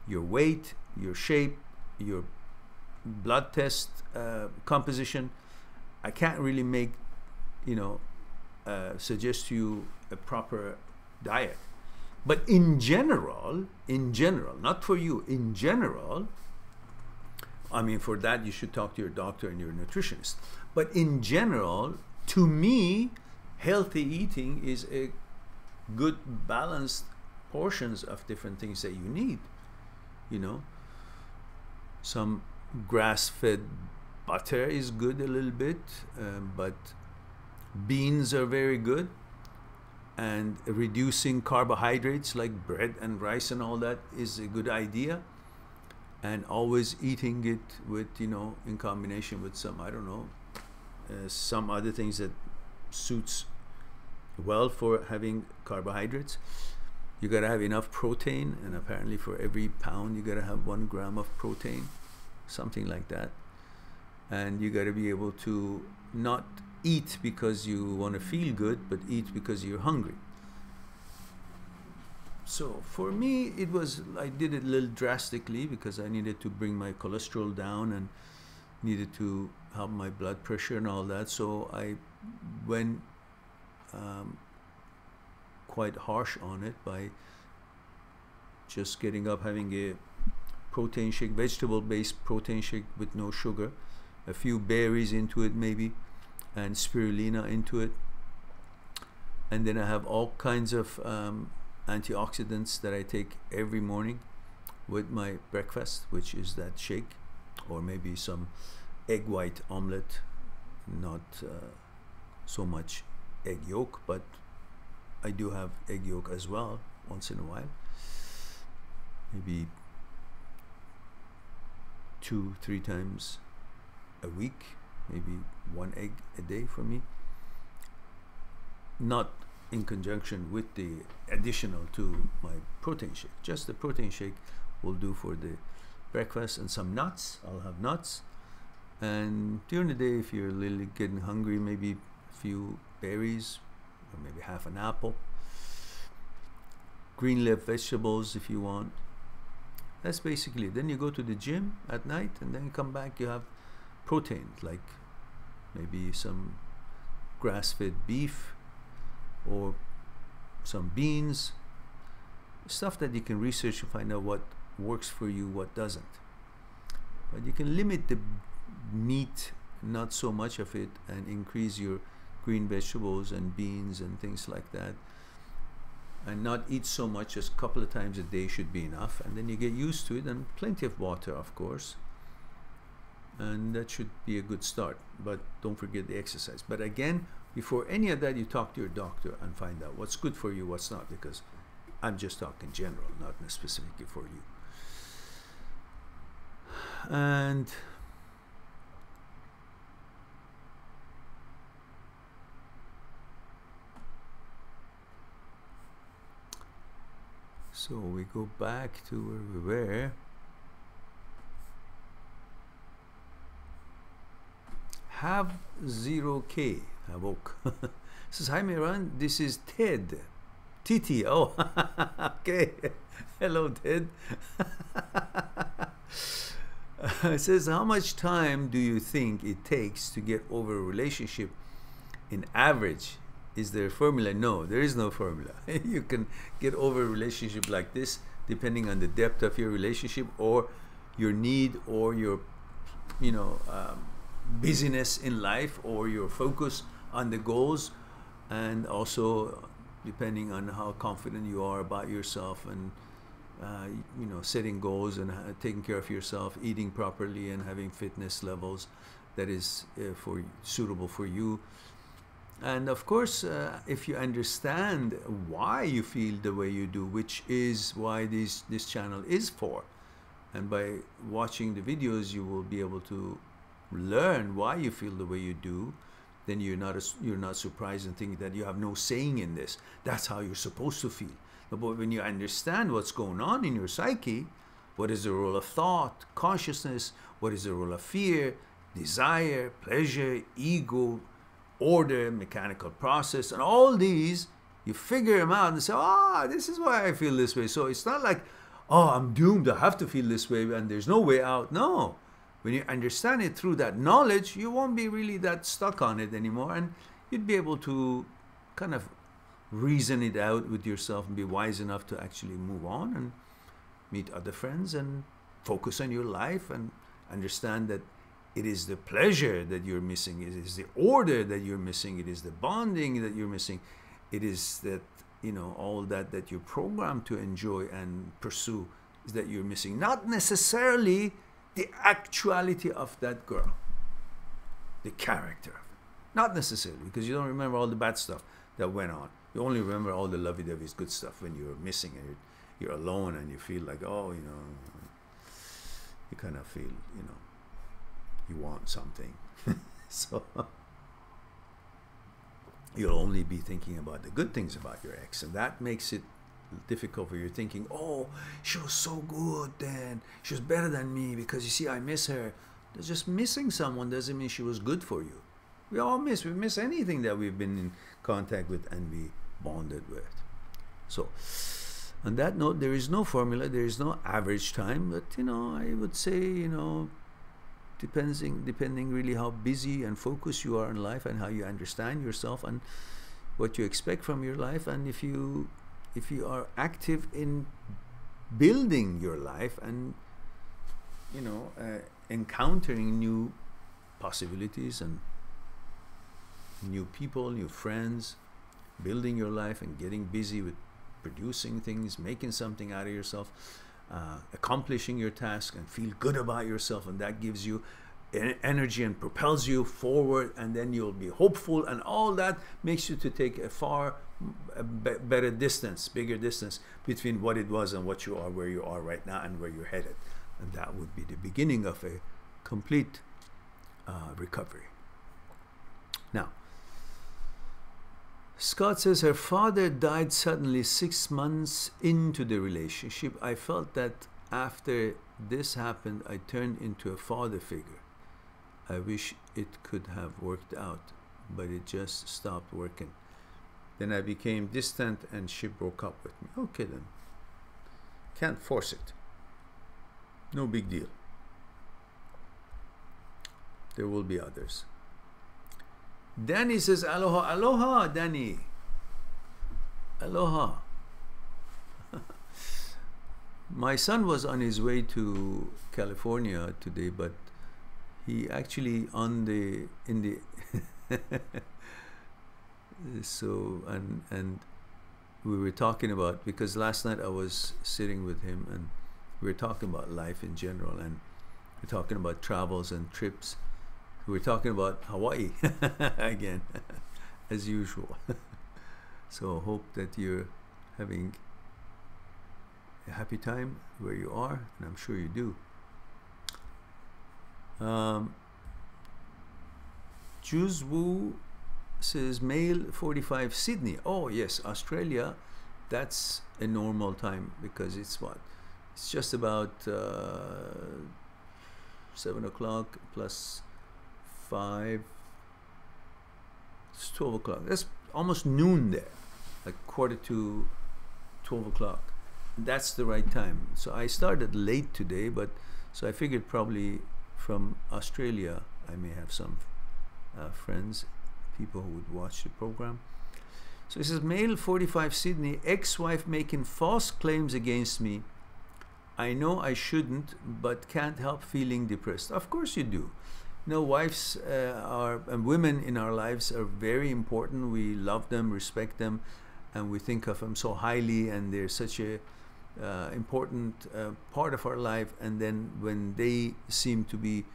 your weight, your shape, your blood test composition, I can't really make, you know, suggest to you a proper diet. But in general, not for you, in general, I mean, for that you should talk to your doctor and your nutritionist. But in general, to me, healthy eating is a good balanced portions of different things that you need. You know, some grass-fed butter is good a little bit, but beans are very good. And reducing carbohydrates like bread and rice and all that is a good idea. And always eating it with, you know, in combination with some, I don't know, some other things that suits well for having carbohydrates. You got to have enough protein, and apparently for every pound you got to have 1 gram of protein, something like that. And you got to be able to not eat because you want to feel good, but eat because you're hungry. So for me, it was, I did it a little drastically because I needed to bring my cholesterol down and needed to help my blood pressure and all that. So I went quite harsh on it by just getting up, having a protein shake, vegetable-based protein shake with no sugar, a few berries into it maybe, and spirulina into it. And then I have all kinds of antioxidants that I take every morning with my breakfast, which is that shake, or maybe some egg white omelette, not so much egg yolk, but I do have egg yolk as well once in a while, maybe 2-3 times a week, maybe 1 egg a day for me. not in conjunction with the additional to my protein shake. Just the protein shake will do for the breakfast, and some nuts. I'll have nuts. And during the day, if you're a little getting hungry, maybe a few berries, or maybe half an apple. Green leaf vegetables if you want. That's basically it. Then you go to the gym at night, and then you come back, you have protein, like maybe some grass-fed beef or some beans, stuff that you can research to find out what works for you, what doesn't. But you can limit the meat, not so much of it, and increase your green vegetables and beans and things like that, and not eat so much. Just a couple of times a day should be enough, and then you get used to it. And plenty of water, of course, and that should be a good start. But don't forget the exercise. But again, before any of that, you talk to your doctor and find out what's good for you, what's not, because I'm just talking general, not specifically for you. And so we go back to where we were. Have 0K Havok says, hi Mehran, this is Ted. TT. Oh, okay. Hello, Ted. It says, how much time do you think it takes to get over a relationship in average? Is there a formula? No, there is no formula. You can get over a relationship like this depending on the depth of your relationship, or your need, or your busyness in life, or your focus on the goals, and also depending on how confident you are about yourself, and setting goals, and taking care of yourself, eating properly, and having fitness levels that is suitable for you. And of course, if you understand why you feel the way you do, which is why this channel is for, and by watching the videos you will be able to learn why you feel the way you do, then you're not surprised and think that you have no saying in this. That's how you're supposed to feel. But when you understand what's going on in your psyche, what is the role of thought, consciousness, what is the role of fear, desire, pleasure, ego, order, mechanical process, and all these, you figure them out and say, this is why I feel this way. So it's not like, I'm doomed, I have to feel this way and there's no way out. No. When you understand it through that knowledge, you won't be really that stuck on it anymore, and you'd be able to kind of reason it out with yourself and be wise enough to actually move on and meet other friends and focus on your life, and understand that it is the pleasure that you're missing, it is the order that you're missing, it is the bonding that you're missing, it is that, all that you're programmed to enjoy and pursue is that you're missing. Not necessarily the actuality of that girl, the character of it. Not necessarily, because you don't remember all the bad stuff that went on. You only remember all the lovey-dovey good stuff when you're missing and you're alone, and you feel like, you kind of feel, you want something. So you'll only be thinking about the good things about your ex, and that makes it difficult for you, thinking, she was so good then, she was better than me, because you see, I miss her. Just missing someone doesn't mean she was good for you. We all miss anything that we've been in contact with and we bonded with. So on that note, there is no formula, there is no average time, but I would say, depending really how busy and focused you are in life, and how you understand yourself and what you expect from your life, and if you are active in building your life and encountering new possibilities and new people, new friends, building your life and getting busy with producing things, making something out of yourself, accomplishing your task, and feel good about yourself, and that gives you energy and propels you forward, and then you'll be hopeful, and all that makes you to take a far bigger distance between what it was and what you are, where you are right now, and where you're headed. And that would be the beginning of a complete recovery. Now, Scott says her father died suddenly 6 months into the relationship. I felt that after this happened, I turned into a father figure. I wish it could have worked out, but it just stopped working. Then I became distant and she broke up with me. Okay then. Can't force it. No big deal. There will be others. Danny says, aloha, aloha, Danny. Aloha. My son was on his way to California today, but he actually so, and we were talking about, because last night I was sitting with him and we were talking about life in general, and we're talking about travels and trips. We're talking about Hawaii again, as usual. So hope that you're having a happy time where you are, and I'm sure you do. Juzwu says male 45 Sydney. Oh yes, Australia, that's a normal time because it's what? It's just about 7 o'clock plus 5. It's 12 o'clock. That's almost noon there, like 11:45, 12 o'clock. That's the right time. So I started late today, but so I figured probably from Australia I may have some friends, people who would watch the program. So it says male 45 Sydney, ex-wife making false claims against me. I know I shouldn't, but can't help feeling depressed. Of course you do. You know, wives and women in our lives are very important. We love them, respect them, and we think of them so highly, and they're such a important part of our life. And then when they seem to be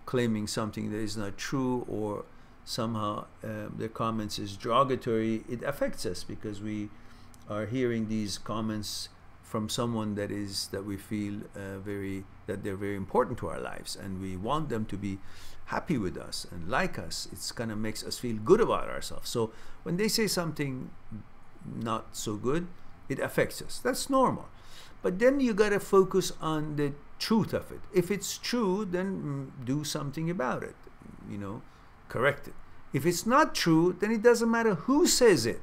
claiming something that is not true, or somehow their comments is derogatory, it affects us because we are hearing these comments from someone that we feel that they're very important to our lives, and we want them to be happy with us and like us. It's kind of makes us feel good about ourselves. So when they say something not so good, it affects us. That's normal. But then you got to focus on the truth of it. If it's true, then do something about it. You know, correct it. If it's not true, then it doesn't matter who says it,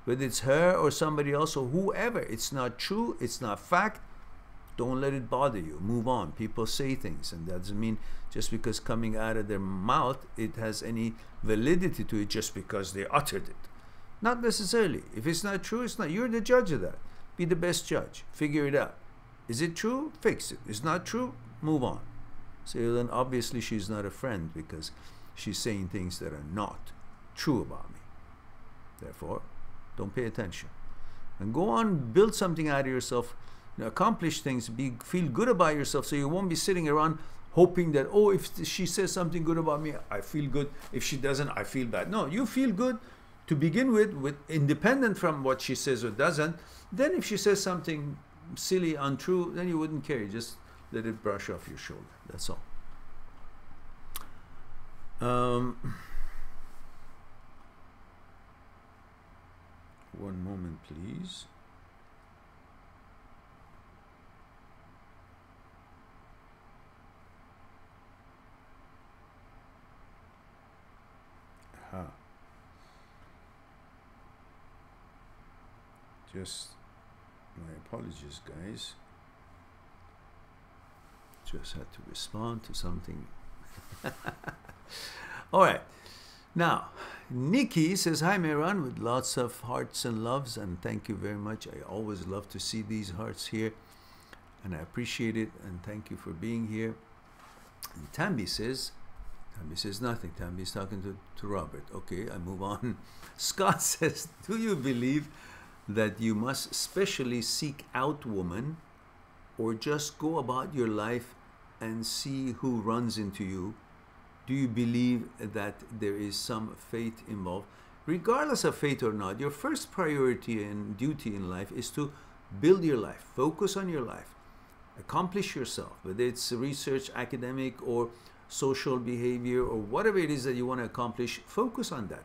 whether it's her or somebody else or whoever. It's not true. It's not fact. Don't let it bother you. Move on. People say things, and that doesn't mean just because coming out of their mouth it has any validity to it just because they uttered it. Not necessarily. If it's not true, it's not. You're the judge of that. Be the best judge. Figure it out. Is it true? Fix it. It's not true? Move on. So then obviously she's not a friend because she's saying things that are not true about me. Therefore, don't pay attention. And go on, build something out of yourself, you know, accomplish things, feel good about yourself, so you won't be sitting around hoping that, oh, if she says something good about me, I feel good. If she doesn't, I feel bad. No, you feel good to begin with independent from what she says or doesn't. Then if she says something silly, untrue, then you wouldn't care. You just let it brush off your shoulder. That's all. One moment, please. Aha. Just my apologies, guys. Just had to respond to something. All right. Now, Nikki says, hi, Mehran, with lots of hearts and loves, and thank you very much. I always love to see these hearts here, and I appreciate it, and thank you for being here. And Tambi says nothing. Tambi's talking to Robert. Okay, I move on. Scott says, do you believe that you must specially seek out women, or just go about your life and see who runs into you? Do you believe that there is some fate involved? Regardless of fate or not, your first priority and duty in life is to build your life, focus on your life, accomplish yourself, whether it's research, academic, or social behavior, or whatever it is that you want to accomplish. Focus on that.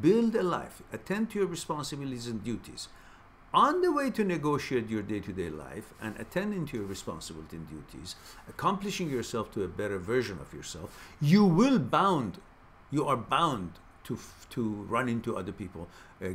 build a life, attend to your responsibilities and duties. On the way to negotiate your day-to-day life and attending to your responsibilities and duties, accomplishing yourself to a better version of yourself, you are bound to run into other people,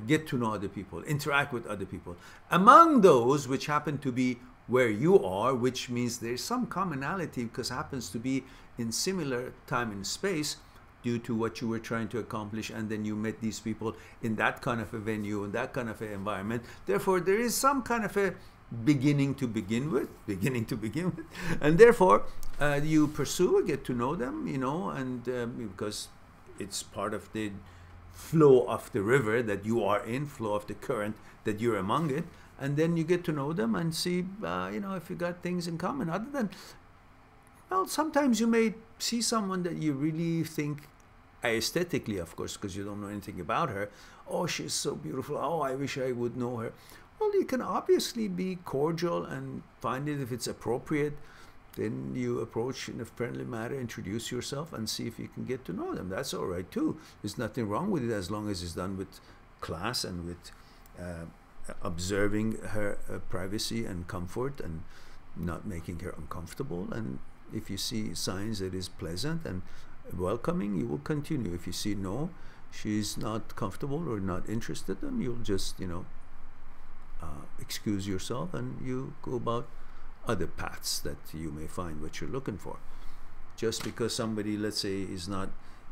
get to know other people, interact with other people. Among those which happen to be where you are, which means there's some commonality because happens to be in similar time and space due to what you were trying to accomplish, and then you met these people in that kind of a venue, in that kind of an environment. Therefore, there is some kind of a beginning to begin with, and therefore you pursue, get to know them, you know, and because it's part of the flow of the river that you are in, flow of the current that you're among it, and then you get to know them and see, you know, if you got things in common. Other than, well, sometimes you may see someone that you really think, aesthetically, of course, because you don't know anything about her, oh, she's so beautiful, oh, I wish I would know her. Well, you can obviously be cordial and find it if it's appropriate. Then you approach in a friendly manner, introduce yourself, and see if you can get to know them. That's all right too. There's nothing wrong with it as long as it's done with class and with observing her privacy and comfort and not making her uncomfortable. And if you see signs that is pleasant and welcoming, you will continue. If you see no, she's not comfortable or not interested, then you'll just, you know, excuse yourself and you go about other paths that you may find what you're looking for. Just because somebody, let's say, is not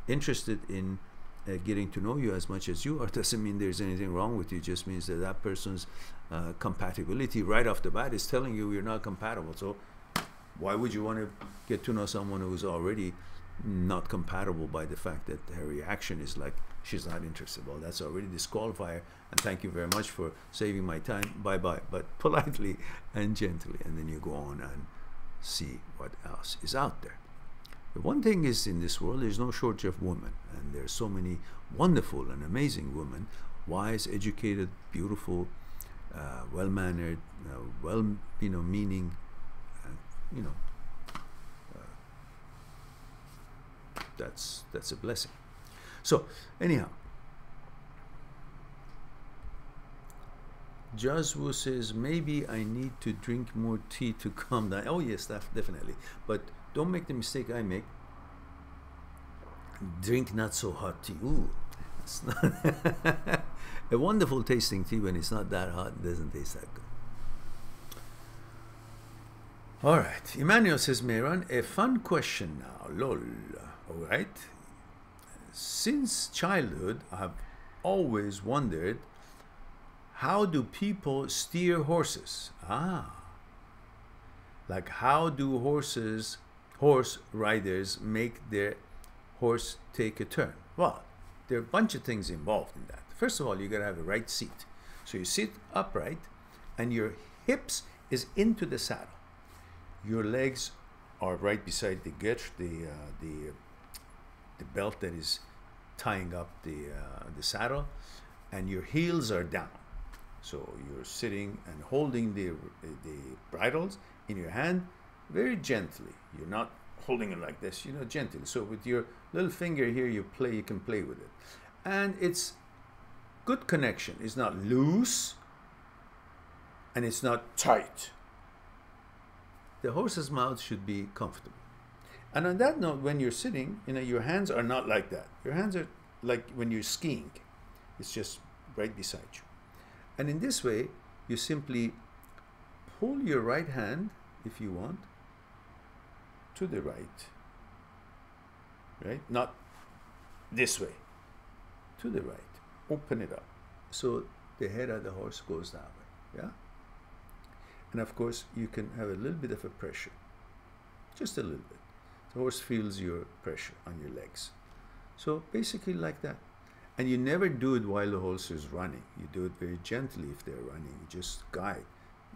interested in getting to know you as much as you are, doesn't mean there's anything wrong with you. It just means that that person's compatibility right off the bat is telling you you're not compatible. So why would you want to get to know someone who's already not compatible by the fact that her reaction is like she's not interested? Well, that's already disqualifier, and thank you very much for saving my time, bye-bye, but politely and gently, and then you go on and see what else is out there. The one thing is, in this world there's no shortage of women, and there's so many wonderful and amazing women, wise, educated, beautiful, well-mannered, well, you know, meaning, you know, that's a blessing. So anyhow, Jazwu says, maybe I need to drink more tea to calm down. Oh yes, definitely. But don't make the mistake I make. Drink not so hot tea. Ooh, it's not a wonderful tasting tea. When it's not that hot, it doesn't taste that good. All right, Emmanuel says, Mehran, a fun question now, lol. All right, since childhood, I have always wondered, how do people steer horses? Like how do horse riders make their horse take a turn? Well, there are a bunch of things involved in that. First of all, you gotta have the right seat. So you sit upright and your hips is into the saddle. Your legs are right beside the getch, the belt that is tying up the saddle, and your heels are down. So you're sitting and holding the bridles in your hand very gently. You're not holding it like this, you know, gently. So with your little finger here, you can play with it. And it's good connection. It's not loose and it's not tight. The horse's mouth should be comfortable. And on that note, when you're sitting, you know, your hands are not like that. Your hands are like when you're skiing. It's just right beside you. And in this way, you simply pull your right hand, if you want, to the right. Right? Not this way. To the right. Open it up. So the head of the horse goes that way. Yeah? And of course, you can have a little bit of a pressure. Just a little bit. The horse feels your pressure on your legs. So basically like that. And you never do it while the horse is running. You do it very gently if they're running. You just guide.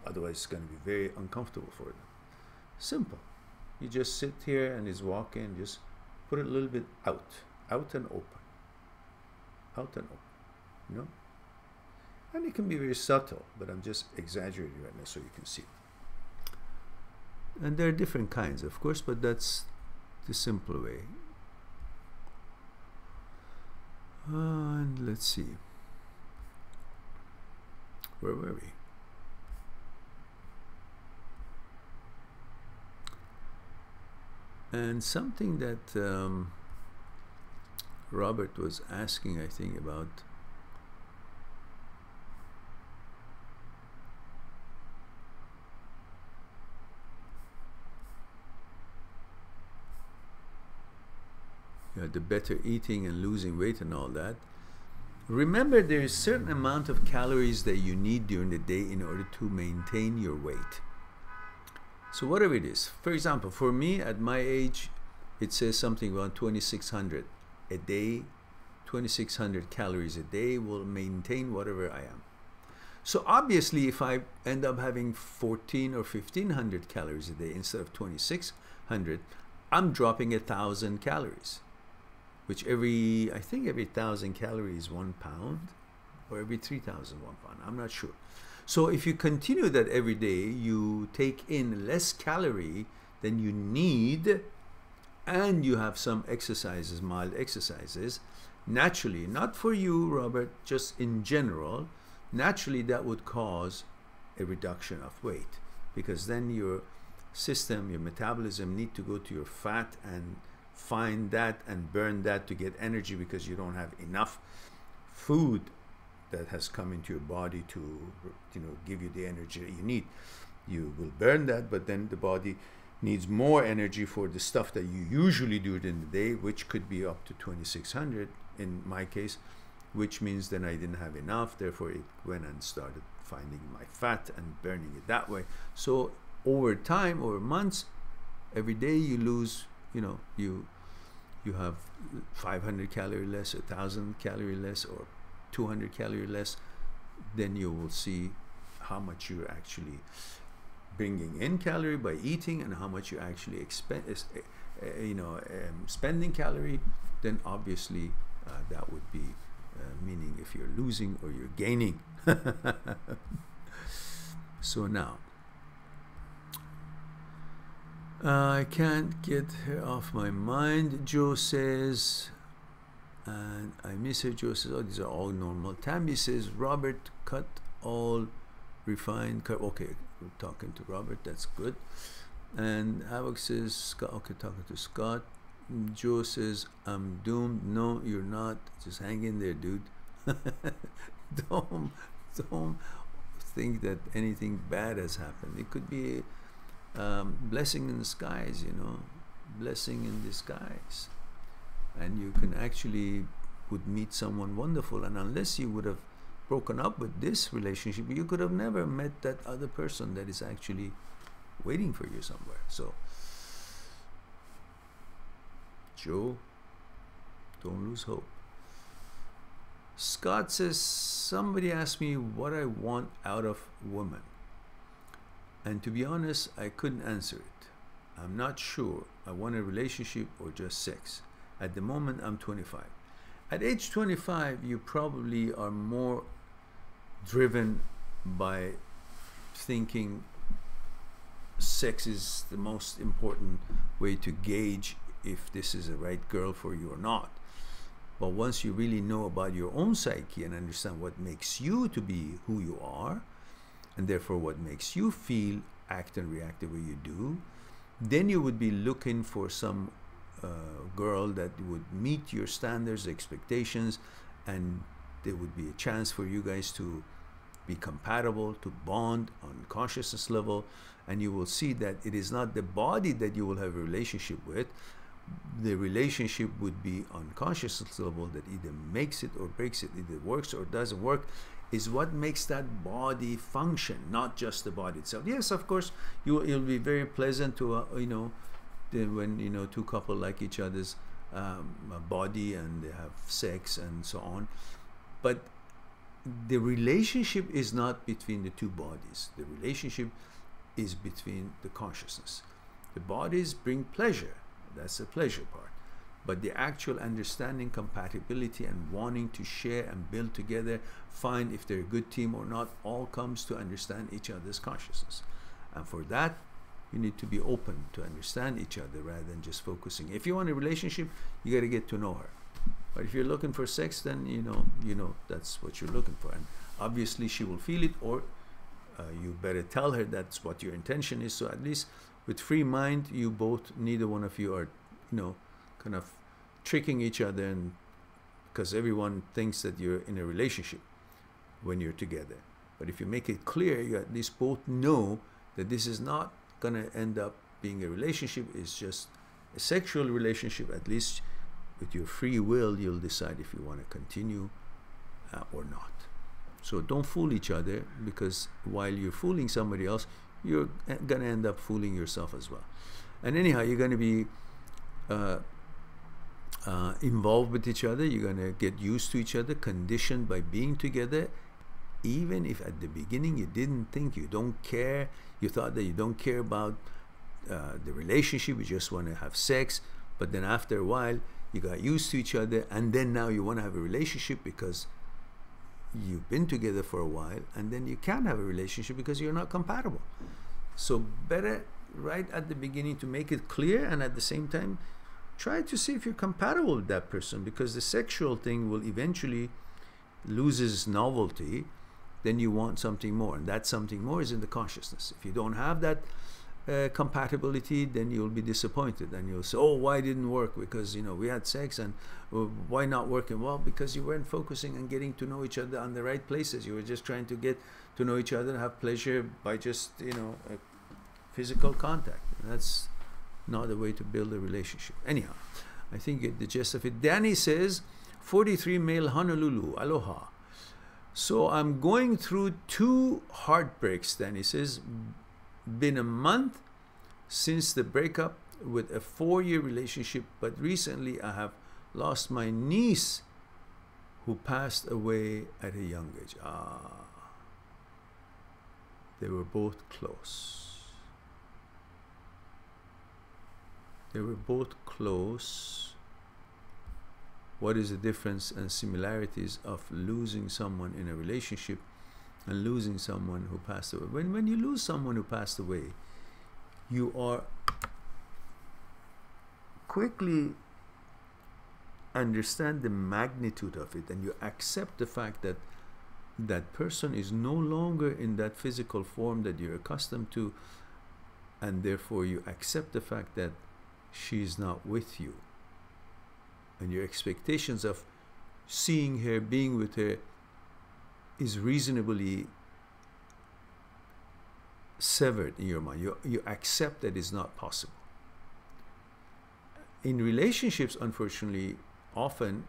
Otherwise, it's going to be very uncomfortable for them. Simple. You just sit here and he's walking. Just put it a little bit out. Out and open. Out and open. You know? And it can be very subtle, but I'm just exaggerating right now so you can see. And there are different kinds, of course, but that's the simple way. And let's see, where were we? And something that Robert was asking, I think, about the better eating and losing weight and all that. Remember, there is a certain amount of calories that you need during the day in order to maintain your weight. So whatever it is, for example, for me at my age, it says something about 2,600 a day. 2,600 calories a day will maintain whatever I am. So obviously, if I end up having 1,400 or 1,500 calories a day instead of 2,600, I'm dropping 1,000 calories, which I think every 1,000 calories 1 pound, or every 3,000 1 pound. I'm not sure. So if you continue that every day, you take in less calorie than you need, and you have some exercises, mild exercises, naturally, not for you, Robert, just in general, naturally that would cause a reduction of weight, because then your system, your metabolism need to go to your fat and find that and burn that to get energy, because you don't have enough food that has come into your body to, give you the energy that you need. You will burn that, but then the body needs more energy for the stuff that you usually do in the day, which could be up to 2,600 in my case, which means then I didn't have enough. Therefore, it went and started finding my fat and burning it that way. So over time, over months, every day you lose, you have 500 calorie less, 1,000 calorie less, or 200 calorie less, then you will see how much you're actually bringing in calorie by eating and how much you actually spending calorie. Then obviously that would be meaning if you're losing or you're gaining. So now I can't get her off my mind, Joe says, and I miss her. Joe says, oh, these are all normal. Tammy says, Robert, cut all refined carb. Okay, we're talking to Robert, that's good. And Havoc says, Scott, okay, talking to Scott. Joe says, I'm doomed. No, you're not. Just hang in there, dude. don't think that anything bad has happened. It could be blessing in disguise, blessing in disguise. And you can actually would meet someone wonderful, and unless you would have broken up with this relationship, you could have never met that other person that is actually waiting for you somewhere. So Joe, don't lose hope. Scott says, somebody asked me what I want out of women, and to be honest, I couldn't answer it. I'm not sure I want a relationship or just sex. At the moment, I'm 25. At age 25, you probably are more driven by thinking sex is the most important way to gauge if this is the right girl for you or not. But once you really know about your own psyche and understand what makes you to be who you are, and therefore what makes you feel, act, and react the way you do, then you would be looking for some girl that would meet your standards, expectations, and there would be a chance for you guys to be compatible, to bond on consciousness level, and you will see that it is not the body that you will have a relationship with. The relationship would be on consciousness level that either makes it or breaks it, either works or doesn't work, is what makes that body function, not just the body itself. Yes, of course, it'll be very pleasant to, when two couple like each other's body and they have sex and so on, but the relationship is not between the two bodies. The relationship is between the consciousness. The bodies bring pleasure, that's the pleasure part, but the actual understanding, compatibility, and wanting to share and build together, find if they're a good team or not, all comes to understand each other's consciousness. And for that, you need to be open to understand each other rather than just focusing. If you want a relationship, you got to get to know her. But if you're looking for sex, then you know that's what you're looking for, and obviously she will feel it, or you better tell her that's what your intention is. So at least with free mind, you both, neither one of you are, kind of tricking each other, and because everyone thinks that you're in a relationship when you're together. But if you make it clear, you at least both know that this is not going to end up being a relationship, it's just a sexual relationship. At least with your free will, you'll decide if you want to continue or not. So don't fool each other, because while you're fooling somebody else, you're going to end up fooling yourself as well. And anyhow, you're going to be involved with each other. You're going to get used to each other, conditioned by being together. Even if at the beginning you didn't think, you don't care, you thought that you don't care about the relationship, you just want to have sex, but then after a while you got used to each other, and then now you want to have a relationship because you've been together for a while, and then you can't have a relationship because you're not compatible. So better right at the beginning to make it clear, and at the same time try to see if you're compatible with that person, because the sexual thing will eventually loses novelty. Then you want something more, and that something more is in the consciousness. If you don't have that compatibility, then you'll be disappointed, and you'll say, oh, why didn't work? Because we had sex, and why not working? Well, because you weren't focusing on getting to know each other on the right places. You were just trying to get to know each other and have pleasure by just physical contact. And that's not the way to build a relationship. Anyhow, I think you get the gist of it. Danny says, 43 male, Honolulu, aloha. So I'm going through 2 heartbreaks. Danny says, been a month since the breakup with a 4-year relationship, but recently I have lost my niece who passed away at a young age. They were both close. They were both close. What is the difference and similarities of losing someone in a relationship and losing someone who passed away? When you lose someone who passed away, you are quickly understand the magnitude of it, and you accept the fact that that person is no longer in that physical form that you're accustomed to, and therefore you accept the fact that she's not with you. And your expectations of seeing her, being with her, is reasonably severed in your mind. You accept that it's not possible. In relationships, unfortunately, often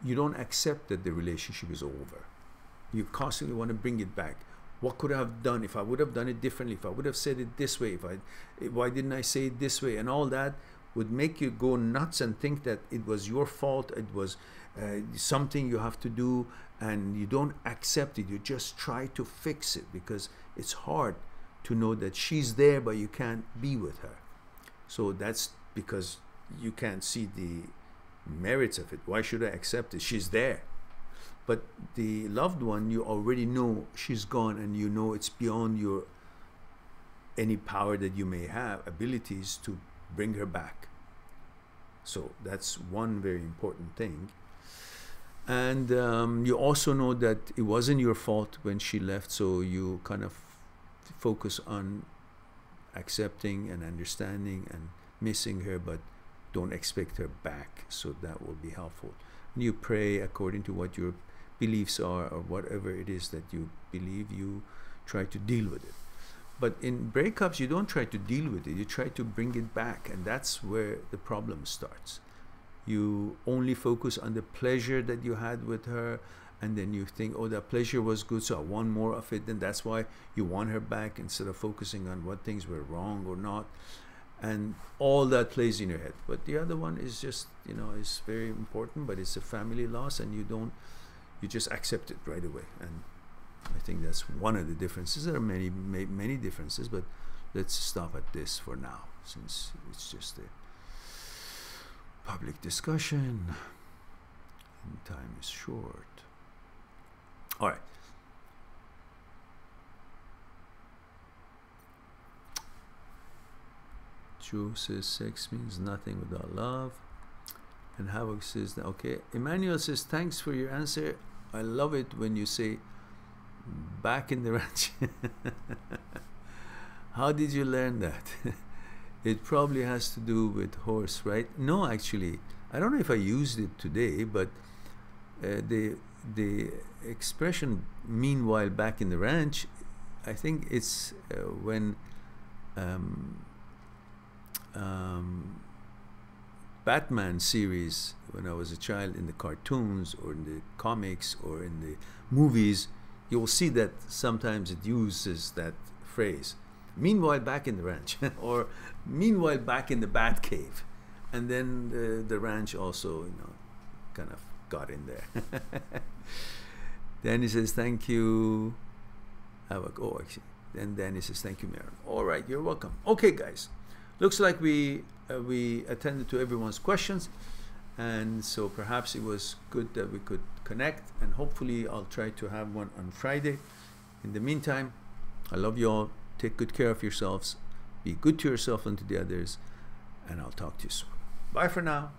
you don't accept that the relationship is over. You constantly want to bring it back. What could I have done if I would have done it differently? If I would have said it this way? Why didn't I say it this way? And all that would make you go nuts and think that it was your fault, it was something you have to do, and you don't accept it. You just try to fix it, because it's hard to know that she's there but you can't be with her. So that's because you can't see the merits of it. Why should I accept it? She's there. But the loved one, you already know she's gone, and you know it's beyond your any power that you may have, abilities to bring her back. So that's one very important thing. And you also know that it wasn't your fault when she left, so you kind of focus on accepting and understanding and missing her, but don't expect her back. So that will be helpful. And you pray according to what your beliefs are, or whatever it is that you believe, you try to deal with it. But in breakups, you don't try to deal with it, you try to bring it back, and that's where the problem starts. You only focus on the pleasure that you had with her, and then you think, oh, that pleasure was good, so I want more of it, and that's why you want her back, instead of focusing on what things were wrong or not. And all that plays in your head. But the other one is just, is very important, but it's a family loss, and you just accept it right away. And I think that's one of the differences. There are many differences, but let's stop at this for now, since it's just a public discussion and time is short. All right. Joe says sex means nothing without love. And Havoc says, okay. Emmanuel says, thanks for your answer. I love it when you say back in the ranch. How did you learn that? It probably has to do with horse, right? No, actually, I don't know if I used it today, but the expression meanwhile back in the ranch, I think it's when Batman series, when I was a child, in the cartoons or in the comics or in the movies, you'll see that sometimes it uses that phrase, meanwhile back in the ranch, or meanwhile back in the bat cave. And then the ranch also, you know, kind of got in there. Danny says, thank you. Oh, actually. Then Danny says, thank you, Mehran. All right, you're welcome. Okay, guys. Looks like we attended to everyone's questions. And so perhaps it was good that we could connect. And hopefully I'll try to have one on Friday. In the meantime, I love you all. Take good care of yourselves. Be good to yourself and to the others. And I'll talk to you soon. Bye for now.